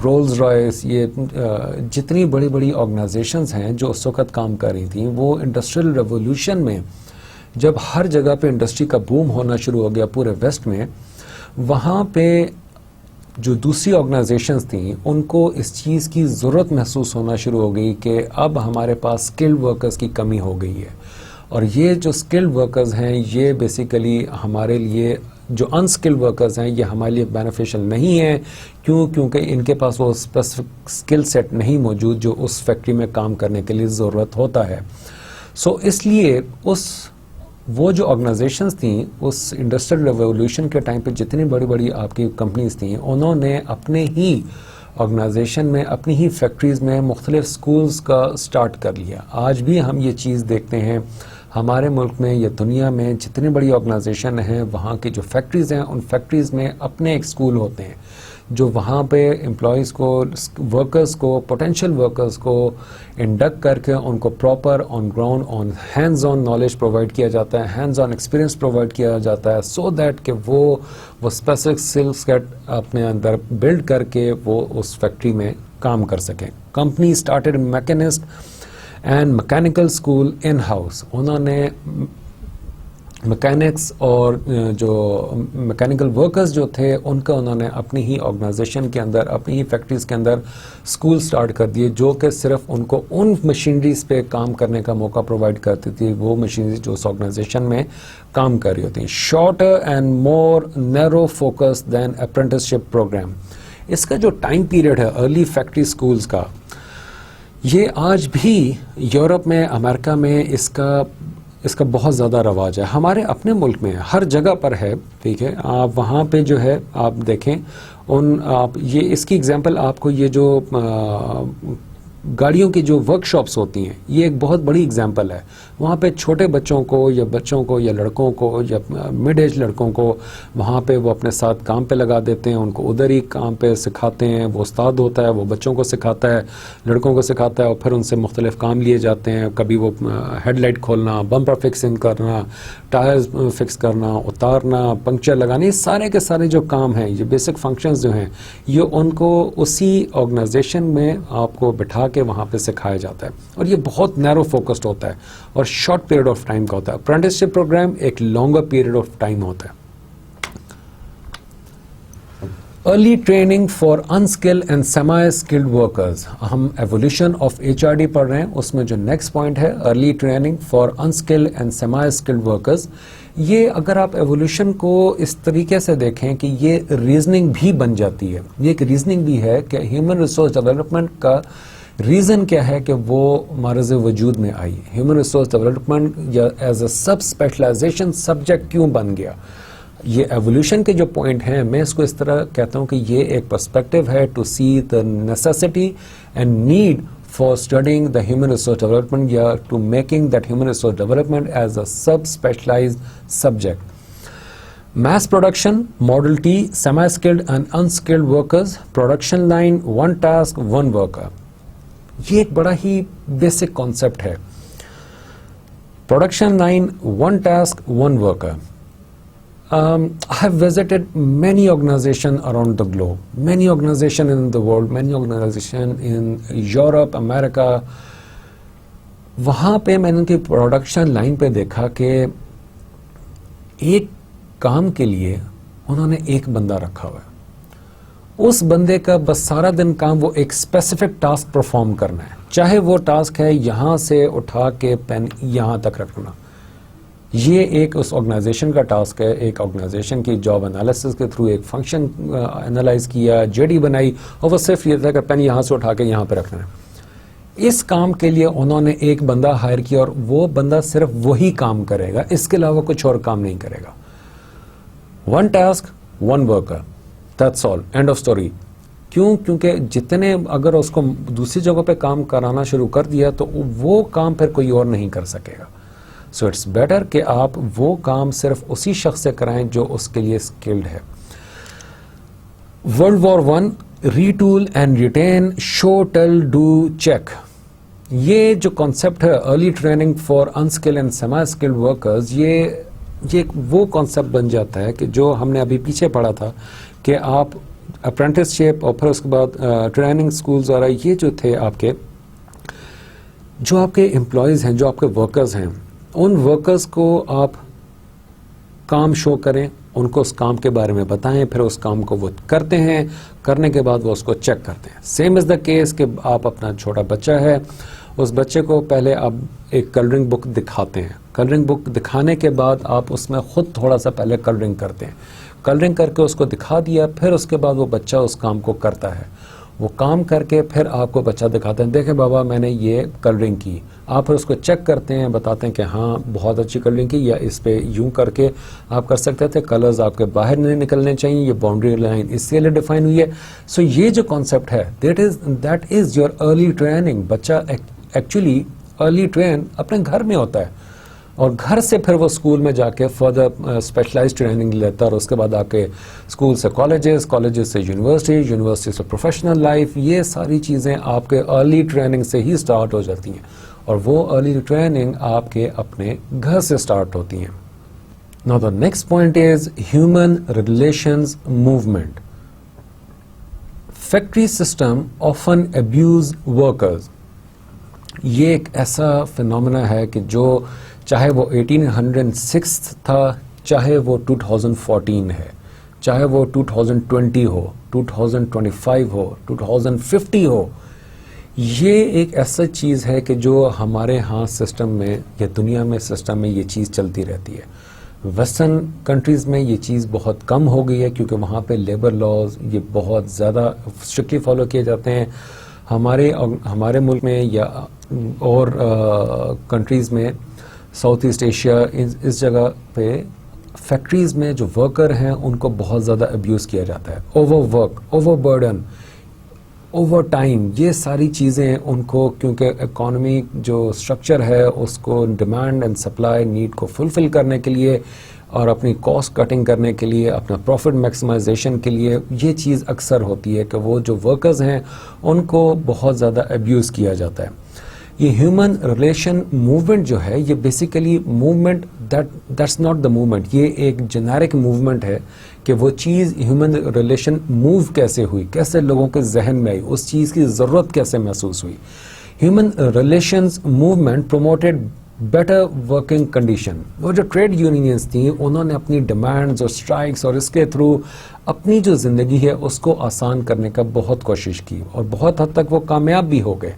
Speaker 1: رولز رائس یہ جتنی بڑی بڑی آرگنائزیشنز ہیں جو اس وقت کام کر رہی تھیں وہ انڈسٹریل ریولیوشن میں جب ہر جگہ پہ انڈسٹری کا بوم ہونا شروع ہو گیا پورے ویسٹ میں وہاں پہ جو دوسری آرگنائزیشنز تھیں ان کو اس چیز کی ضرورت محسوس ہونا شروع ہو گئی کہ اب ہمارے پاس اسکلڈ ورکرز کی کمی ہو گئی ہے اور یہ جو اسکلڈ ورکرز ہیں یہ بیسیکلی ہمارے لیے جو انسکلڈ ورکرز ہیں یہ ہمارے لیے بینیفیشل نہیں ہیں کیونکہ ان کے پاس وہ اسپیسیفک اسکل سیٹ نہیں موجود جو اس فیکٹری میں کام کرنے کے لیے ضرورت ہوتا ہے. سو اس لیے وہ جو آرگنائزیشنز تھیں اس انڈسٹریل ریولیوشن کے ٹائم پہ جتنی بڑی بڑی آپ کی کمپنیز تھیں انہوں نے اپنے ہی آرگنائزیشن میں اپنی ہی فیکٹریز میں مختلف سکولز کا سٹارٹ کر لیا. آج بھی ہم یہ چیز دیکھتے ہیں ہمارے ملک میں یا دنیا میں جتنی بڑی آرگنائزیشن ہیں وہاں کی جو فیکٹریز ہیں ان فیکٹریز میں اپنے ایک سکول ہوتے ہیں جو وہاں پہ امپلائیز کو ورکرز کو پوٹینشیل ورکرز کو انڈکٹ کر کے ان کو proper on ground on hands on knowledge provide کیا جاتا ہے ہینڈز آن ایکسپیرینس پرووائڈ کیا جاتا ہے سو دیٹ کہ وہ اسپیسیفک اسکل سیٹ اپنے اندر بلڈ کر کے وہ اس فیکٹری میں کام کر سکیں. Company started machinist and mechanical school in house. انہوں نے میکینکس اور جو میکینیکل ورکرز جو تھے ان کا انہوں نے اپنی ہی آرگنائزیشن کے اندر اپنی ہی فیکٹریز کے اندر اسکول سٹارٹ کر دیے جو کہ صرف ان کو ان مشینریز پہ کام کرنے کا موقع پرووائڈ کرتی تھی وہ مشینریز جو اس آرگنائزیشن میں کام کر رہی ہوتی ہیں. Shorter and more narrow focus than apprenticeship program. اس کا جو ٹائم پیریڈ ہے ارلی فیکٹری اسکولز کا یہ آج بھی یورپ میں امریکہ میں اس کا بہت زیادہ رواج ہے. ہمارے اپنے ملک میں ہر جگہ پر ہے ٹھیک ہے. آپ وہاں پہ جو ہے آپ دیکھیں آپ یہ اس کی اگزامپل آپ کو یہ جو گاڑیوں کی جو ورک شاپس ہوتی ہیں یہ ایک بہت بڑی اگزامپل ہے. وہاں پہ چھوٹے بچوں کو یا لڑکوں کو یا مڈ ایج لڑکوں کو وہاں پہ وہ اپنے ساتھ کام پہ لگا دیتے ہیں ان کو ادھر ہی کام پہ سکھاتے ہیں. وہ استاد ہوتا ہے وہ بچوں کو سکھاتا ہے لڑکوں کو سکھاتا ہے اور پھر ان سے مختلف کام لیے جاتے ہیں. کبھی وہ ہیڈ لائٹ کھولنا بمپر فکسنگ کرنا ٹائرز فکس کرنا اتارنا پنکچر لگانا یہ سارے کے سارے جو کام ہیں یہ بیسک فنکشنز جو ہیں یہ ان کو اسی آرگنائزیشن میں آپ کو بٹھا کے وہاں پہ سکھایا جاتا ہے اور یہ بہت نیرو فوکسڈ ہوتا ہے اور شارٹ پیریڈ آف ٹائم کا ہوتا ہے. اپرینٹسشپ پروگرام ایک لانگر پیریڈ آف ٹائم ہوتا ہے. Early training for unskilled and semi skilled workers. ہم ایولیوشن آف HRD پڑھ رہے ہیں اس میں جو نیکسٹ پوائنٹ ہے early training for unskilled and semi skilled workers. یہ اگر آپ ایولیوشن کو اس طریقے سے دیکھیں کہ یہ ریزننگ بھی بن جاتی ہے. یہ ایک ریزننگ بھی ہے کہ ہیومن ریسورس ڈیولپمنٹ کا ریزن کیا ہے کہ وہ مارز وجود میں آئی؟ ہیومن ریسورس ڈیولپمنٹ یا as a sub specialization subject کیوں بن گیا؟ یہ ایولیوشن کے جو پوائنٹ ہیں میں اس کو اس طرح کہتا ہوں کہ یہ ایک پرسپیکٹو ہے to see the necessity and need for studying the human resource development یا to making that human resource development as a sub specialized subject. Mass production, Model T, semi-skilled and unskilled workers, production line, one task, one worker. یہ ایک بڑا ہی basic concept ہے. Production line, one task, one worker. I have visited many organizations around the globe, many organizations in the world, many organizations in Europe, America. وہاں پہ میں نے ان کی production line پہ دیکھا کہ ایک کام کے لیے انہوں نے ایک بندہ رکھا ہوا ہے. اس بندے کا بس سارا دن کام وہ ایک اسپیسیفک ٹاسک پرفارم کرنا ہے, چاہے وہ ٹاسک ہے یہاں سے اٹھا کے پین یہاں تک رکھنا. یہ ایک اس آرگنائزیشن کا ٹاسک ہے. ایک آرگنائزیشن کی جاب انالیسس کے تھرو ایک فنکشن انالائز کیا, جے ڈی بنائی, اور وہ صرف یہ تھا کہ پین یہاں سے اٹھا کے یہاں پہ رکھنا ہے. اس کام کے لیے انہوں نے ایک بندہ ہائر کیا اور وہ بندہ صرف وہی کام کرے گا, اس کے علاوہ کچھ اور کام نہیں کرے گا. One task, one worker. That's all. End of story. کیوں؟ کیونکہ جتنے اگر اس کو دوسری جگہ پہ کام کرانا شروع کر دیا تو وہ کام پھر کوئی اور نہیں کر سکے گا. سو اٹس بیٹر کہ آپ وہ کام صرف اسی شخص سے کرائیں جو اس کے لیے اسکلڈ ہے. World War I, retool and retain, show, tell, do, check. یہ جو کانسیپٹ ہے early training for unskilled and semi skilled workers, یہ وہ کانسیپٹ بن جاتا ہے کہ جو ہم نے ابھی پیچھے پڑھا تھا کہ آپ اپرینٹس شپ اور پھر اس کے بعد ٹریننگ سکولز اور یہ جو تھے آپ کے جو آپ کے امپلائیز ہیں, جو آپ کے ورکرز ہیں, ان ورکرز کو آپ کام شو کریں, ان کو اس کام کے بارے میں بتائیں, پھر اس کام کو وہ کرتے ہیں, کرنے کے بعد وہ اس کو چیک کرتے ہیں. سیم از دا کیس کہ آپ اپنا چھوٹا بچہ ہے, اس بچے کو پہلے آپ ایک کلرنگ بک دکھاتے ہیں. کلرنگ بک دکھانے کے بعد آپ اس میں خود تھوڑا سا پہلے کلرنگ کرتے ہیں. کلرنگ کر کے اس کو دکھا دیا, پھر اس کے بعد وہ بچہ اس کام کو کرتا ہے. وہ کام کر کے پھر آپ کو بچہ دکھاتے ہیں, دیکھیں بابا میں نے یہ کلرنگ کی. آپ پھر اس کو چیک کرتے ہیں, بتاتے ہیں کہ ہاں بہت اچھی کلرنگ کی, یا اس پہ یوں کر کے آپ کر سکتے تھے, کلرز آپ کے باہر نہیں نکلنے چاہیے, یہ باؤنڈری لائن اس لیے ڈیفائن ہوئی ہے. سو یہ جو کانسیپٹ ہے that is your early training. بچہ ایکچولی ارلی ٹرین اپنے گھر میں ہوتا ہے, اور گھر سے پھر وہ اسکول میں جا کے فردر اسپیشلائز ٹریننگ لیتا ہے, اور اس کے بعد آ کے اسکول سے کالجز, کالجز سے یونیورسٹی, یونیورسٹی سے پروفیشنل لائف. یہ ساری چیزیں آپ کے ارلی ٹریننگ سے ہی اسٹارٹ ہو جاتی ہیں, اور وہ ارلی ٹریننگ آپ کے اپنے گھر سے اسٹارٹ ہوتی ہیں. Now the next point is human relations movement. Factory system often abuse workers. یہ ایک ایسا فنومنا ہے کہ جو چاہے وہ 1806 تھا, چاہے وہ 2014 ہے, چاہے وہ 2020 ہو, 2025 ہو, 2050 ہو, یہ ایک ایسا چیز ہے کہ جو ہمارے ہاں سسٹم میں یا دنیا میں سسٹم میں یہ چیز چلتی رہتی ہے. ویسٹرن کنٹریز میں یہ چیز بہت کم ہو گئی ہے کیونکہ وہاں پہ لیبر لاز یہ بہت زیادہ اسٹرکٹلی فالو کیے جاتے ہیں. ہمارے ملک میں یا اور کنٹریز میں ساؤتھ ایسٹ ایشیا اس جگہ پہ فیکٹریز میں جو ورکر ہیں ان کو بہت زیادہ ابیوز کیا جاتا ہے. Over work, over burden, over time, یہ ساری چیزیں ان کو, کیونکہ اکانومی جو اسٹرکچر ہے اس کو ڈیمانڈ اینڈ سپلائی نیڈ کو فلفل کرنے کے لیے اور اپنی کاسٹ کٹنگ کرنے کے لیے, اپنا پروفٹ میکسیمائزیشن کے لیے یہ چیز اکثر ہوتی ہے کہ وہ جو ورکرز ہیں ان کو بہت زیادہ ابیوز کیا جاتا ہے. یہ ہیومن ریلیشن موومنٹ جو ہے یہ basically movement that's not the movement, یہ ایک جنیرک موومنٹ ہے کہ وہ چیز ہیومن ریلیشن موو کیسے ہوئی, کیسے لوگوں کے ذہن میں آئی, اس چیز کی ضرورت کیسے محسوس ہوئی. Human relations movement promoted better working condition. وہ جو ٹریڈ یونینز تھیں انہوں نے اپنی ڈیمانڈز اور اسٹرائکس اور اس کے تھرو اپنی جو زندگی ہے اس کو آسان کرنے کا بہت کوشش کی, اور بہت حد تک وہ کامیاب بھی ہو گئے.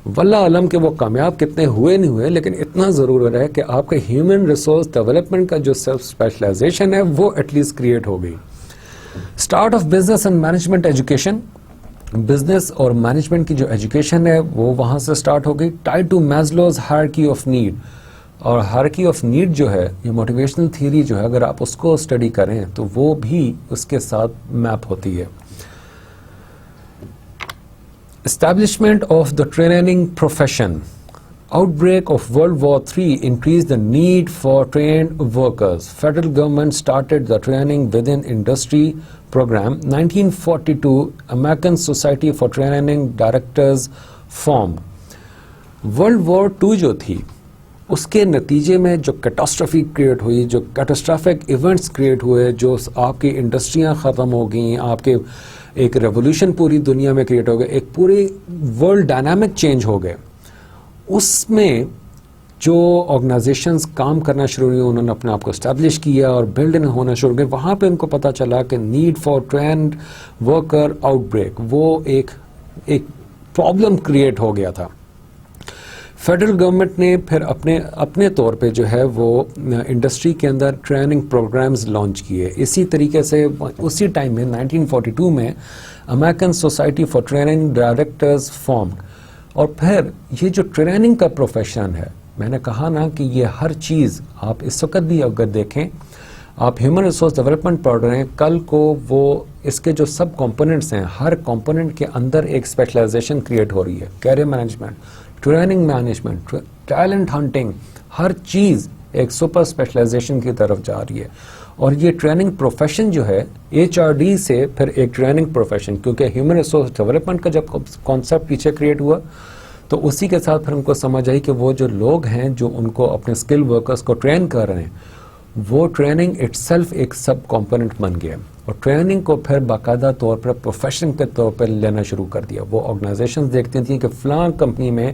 Speaker 1: واللہ علم کہ وہ کامیاب کتنے ہوئے نہیں ہوئے, لیکن اتنا ضرور ہے کہ آپ کے ہیومن ریسورس ڈیولپمنٹ کا جو سیلف اسپیشلائزیشن ہے وہ ایٹ لیسٹ کریٹ ہو گئی. Start of business and management education. Business اور مینجمنٹ کی جو ایجوکیشن ہے وہ وہاں سے سٹارٹ ہو گئی. Tie to Maslow's hierarchy of need, اور ہائرارکی آف نیڈ جو ہے یہ موٹیویشنل تھیوری جو ہے اگر آپ اس کو اسٹڈی کریں تو وہ بھی اس کے ساتھ میپ ہوتی ہے. Establishment of the training profession. Outbreak of World War III increased the need for trained workers. Federal government started the training within industry program. 1942, American Society for Training Directors formed. World War II جو تھی اس کے نتیجے میں جو catastrophe create ہوئی, جو catastrophic events create ہوئے, جو آپ کی انڈسٹریاں ختم ہو گئیں, آپ کے ایک ریولوشن پوری دنیا میں کریٹ ہو گئے, ایک پوری ورلڈ ڈائنامک چینج ہو گئے. اس میں جو آرگنائزیشنز کام کرنا شروع ہوئی, انہوں نے اپنے آپ کو اسٹیبلش کیا اور بلڈ ہونا شروع کیا. وہاں پہ ان کو پتہ چلا کہ need for trained worker outbreak, وہ ایک پرابلم کریٹ ہو گیا تھا. فیڈرل گورنمنٹ نے پھر اپنے طور پہ جو ہے وہ انڈسٹری کے اندر ٹریننگ پروگرامز لانچ کیے. اسی طریقے سے اسی ٹائم میں 1942 میں American society for training directors form. اور پھر یہ جو ٹریننگ کا پروفیشن ہے, میں نے کہا نا کہ یہ ہر چیز آپ اس وقت بھی اگر دیکھیں, آپ ہیومن ریسورس ڈیولپمنٹ پڑھ رہے ہیں, کل کو وہ اس کے جو سب کمپوننٹس ہیں, ہر کمپوننٹ کے اندر ایک اسپیشلائزیشن کریٹ ہو رہی ہے. Career management, training management, talent hunting, ہر چیز ایک سپر اسپیشلائزیشن کی طرف جا رہی ہے. اور یہ ٹریننگ پروفیشن جو ہے HRD سے پھر ایک ٹریننگ پروفیشن, کیونکہ ہیومن ریسورس ڈیولپمنٹ کا جب کانسیپٹ پیچھے کریٹ ہوا تو اسی کے ساتھ پھر ان کو سمجھ آئی کہ وہ جو لوگ ہیں جو ان کو اپنے اسکل ورکرز کو ٹرین کر رہے ہیں, وہ ٹریننگ اٹ سیلف ایک سب کمپوننٹ بن گیا. اور ٹریننگ کو پھر باقاعدہ طور پر پروفیشن کے طور پر لینا شروع کر دیا. وہ آرگنائزیشنز دیکھتی تھیں کہ فلاں کمپنی میں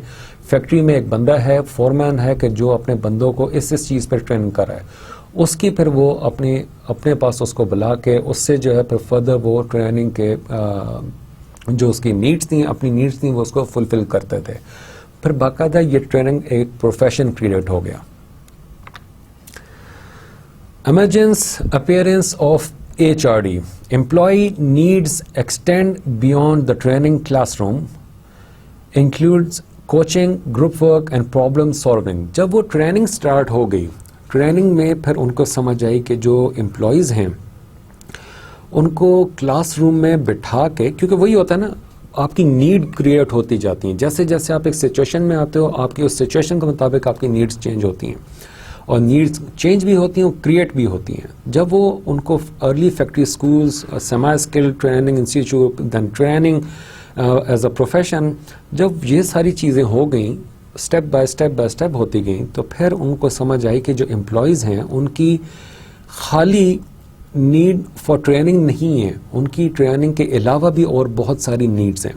Speaker 1: فیکٹری میں ایک بندہ ہے, فورمین ہے, کہ جو اپنے بندوں کو اس چیز پر ٹرین کر رہا ہے, اس کی پھر وہ اپنے پاس اس کو بلا کے اس سے جو ہے پھر فردر وہ ٹریننگ کے جو اس کی نیڈس تھیں, اپنی نیڈس تھیں, وہ اس کو فلفل کرتے تھے. پھر باقاعدہ یہ ٹریننگ ایک پروفیشن کریٹ ہو گیا. Emergence appearance of HRD. Employee needs extend beyond the training classroom, includes coaching, group work and problem solving. جب وہ ٹریننگ سٹارٹ ہو گئی, ٹریننگ میں پھر ان کو سمجھ آئی کہ جو امپلائیز ہیں ان کو کلاس روم میں بٹھا کے, کیونکہ وہی ہوتا ہے نا, آپ کی نیڈ کریٹ ہوتی جاتی ہیں. جیسے جیسے آپ ایک سچویشن میں آتے ہو, آپ کی اس سچویشن کے مطابق آپ کی نیڈس چینج ہوتی ہیں, اور نیڈس چینج بھی ہوتی ہیں اور کریٹ بھی ہوتی ہیں. جب وہ ان کو early factory schools, semi skill training institute, then training as a profession, جب یہ ساری چیزیں ہو گئیں, اسٹیپ بائی اسٹیپ ہوتی گئیں, تو پھر ان کو سمجھ آئی کہ جو امپلائیز ہیں ان کی خالی نیڈ فار ٹریننگ نہیں ہے, ان کی ٹریننگ کے علاوہ بھی اور بہت ساری نیڈس ہیں.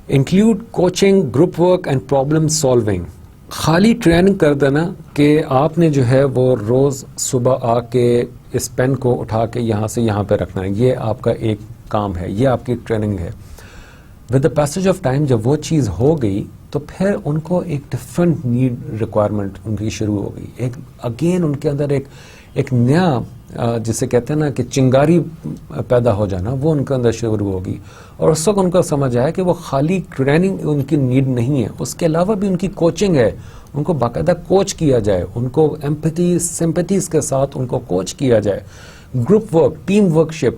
Speaker 1: Include coaching, group work and problem solving. خالی ٹریننگ کر دینا کہ آپ نے جو ہے وہ روز صبح آ کے اس پین کو اٹھا کے یہاں سے یہاں پہ رکھنا ہے, یہ آپ کا ایک کام ہے, یہ آپ کی ٹریننگ ہے. With the passage of time جب وہ چیز ہو گئی تو پھر ان کو ایک ڈفرینٹ نیڈ ریکوائرمنٹ ان کی شروع ہو گئی. ایک اگین ان کے اندر ایک نیا جسے کہتے ہیں نا کہ چنگاری پیدا ہو جانا, وہ ان کے اندر شروع ہوگی. اور اس وقت ان کو سمجھ آیا کہ وہ خالی ٹریننگ ان کی نیڈ نہیں ہے, اس کے علاوہ بھی ان کی کوچنگ ہے, ان کو باقاعدہ کوچ کیا جائے, ان کو ایمپتھی سمپتھیز کے ساتھ ان کو کوچ کیا جائے. گروپ ورک, ٹیم ورک شپ,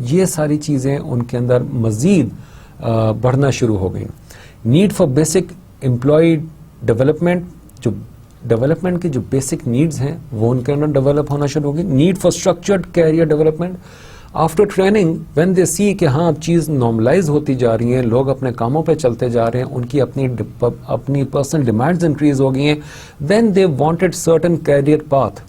Speaker 1: یہ ساری چیزیں ان کے اندر مزید بڑھنا شروع ہو گئیں. Need for basic employee development, جو ڈیولپمنٹ کی جو بیسک نیڈز ہیں وہ ان کے اندر ڈیولپ ہونا شروع ہوگی. Need for structured career development after training, when they see کہ ہاں اب چیز نارملائز ہوتی جا رہی ہیں, لوگ اپنے کاموں پہ چلتے جا رہے ہیں, ان کی اپنی پرسنل ڈیمانڈز انکریز ہو گئی ہیں, then they wanted certain career path,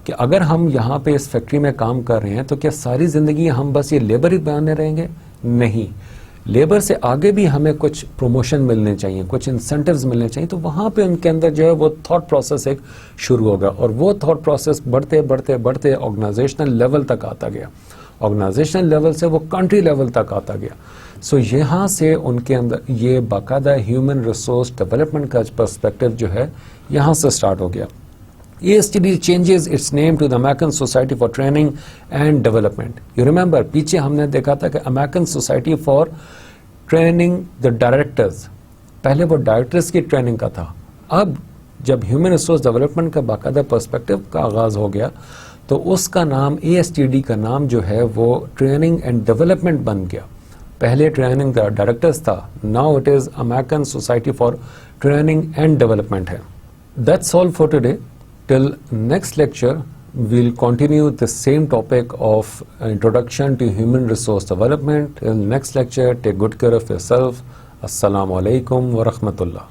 Speaker 1: کہ اگر ہم یہاں پہ اس فیکٹری میں کام کر رہے ہیں تو کیا ساری زندگی ہم بس یہ لیبر ہی بنے رہیں گے؟ نہیں, لیبر سے آگے بھی ہمیں کچھ پروموشن ملنے چاہیے, کچھ انسینٹیوز ملنے چاہیے. تو وہاں پہ ان کے اندر جو ہے وہ تھاٹ پروسیس ایک شروع ہوگا, اور وہ تھاٹ پروسیس بڑھتے آرگنائزیشنل لیول تک آتا گیا, آرگنائزیشنل لیول سے وہ کنٹری لیول تک آتا گیا. سو یہاں سے ان کے اندر یہ باقاعدہ ہیومن ریسورس ڈیولپمنٹ کا پرسپیکٹو جو ہے یہاں سے سٹارٹ ہو گیا. ASTD changes its name to the American Society for Training and Development. You remember, پیچھے ہم نے دیکھا تھا کہ American Society for training the directors. پہلے وہ ڈائریکٹرز کی ٹریننگ کا تھا. اب جب ہیومن ریسورس ڈیولپمنٹ کا باقاعدہ پرسپیکٹو کا آغاز ہو گیا تو اس کا نام ASTD کا نام جو ہے وہ ٹریننگ اینڈ ڈیولپمنٹ بن گیا. پہلے ٹریننگ دا ڈائریکٹرز تھا, now it is American Society for Training and Development ہے. That's all for today. Till next lecture we'll continue the same topic of introduction to human resource development. In the next lecture, take good care of yourself. Assalamu alaikum wa rahmatullah.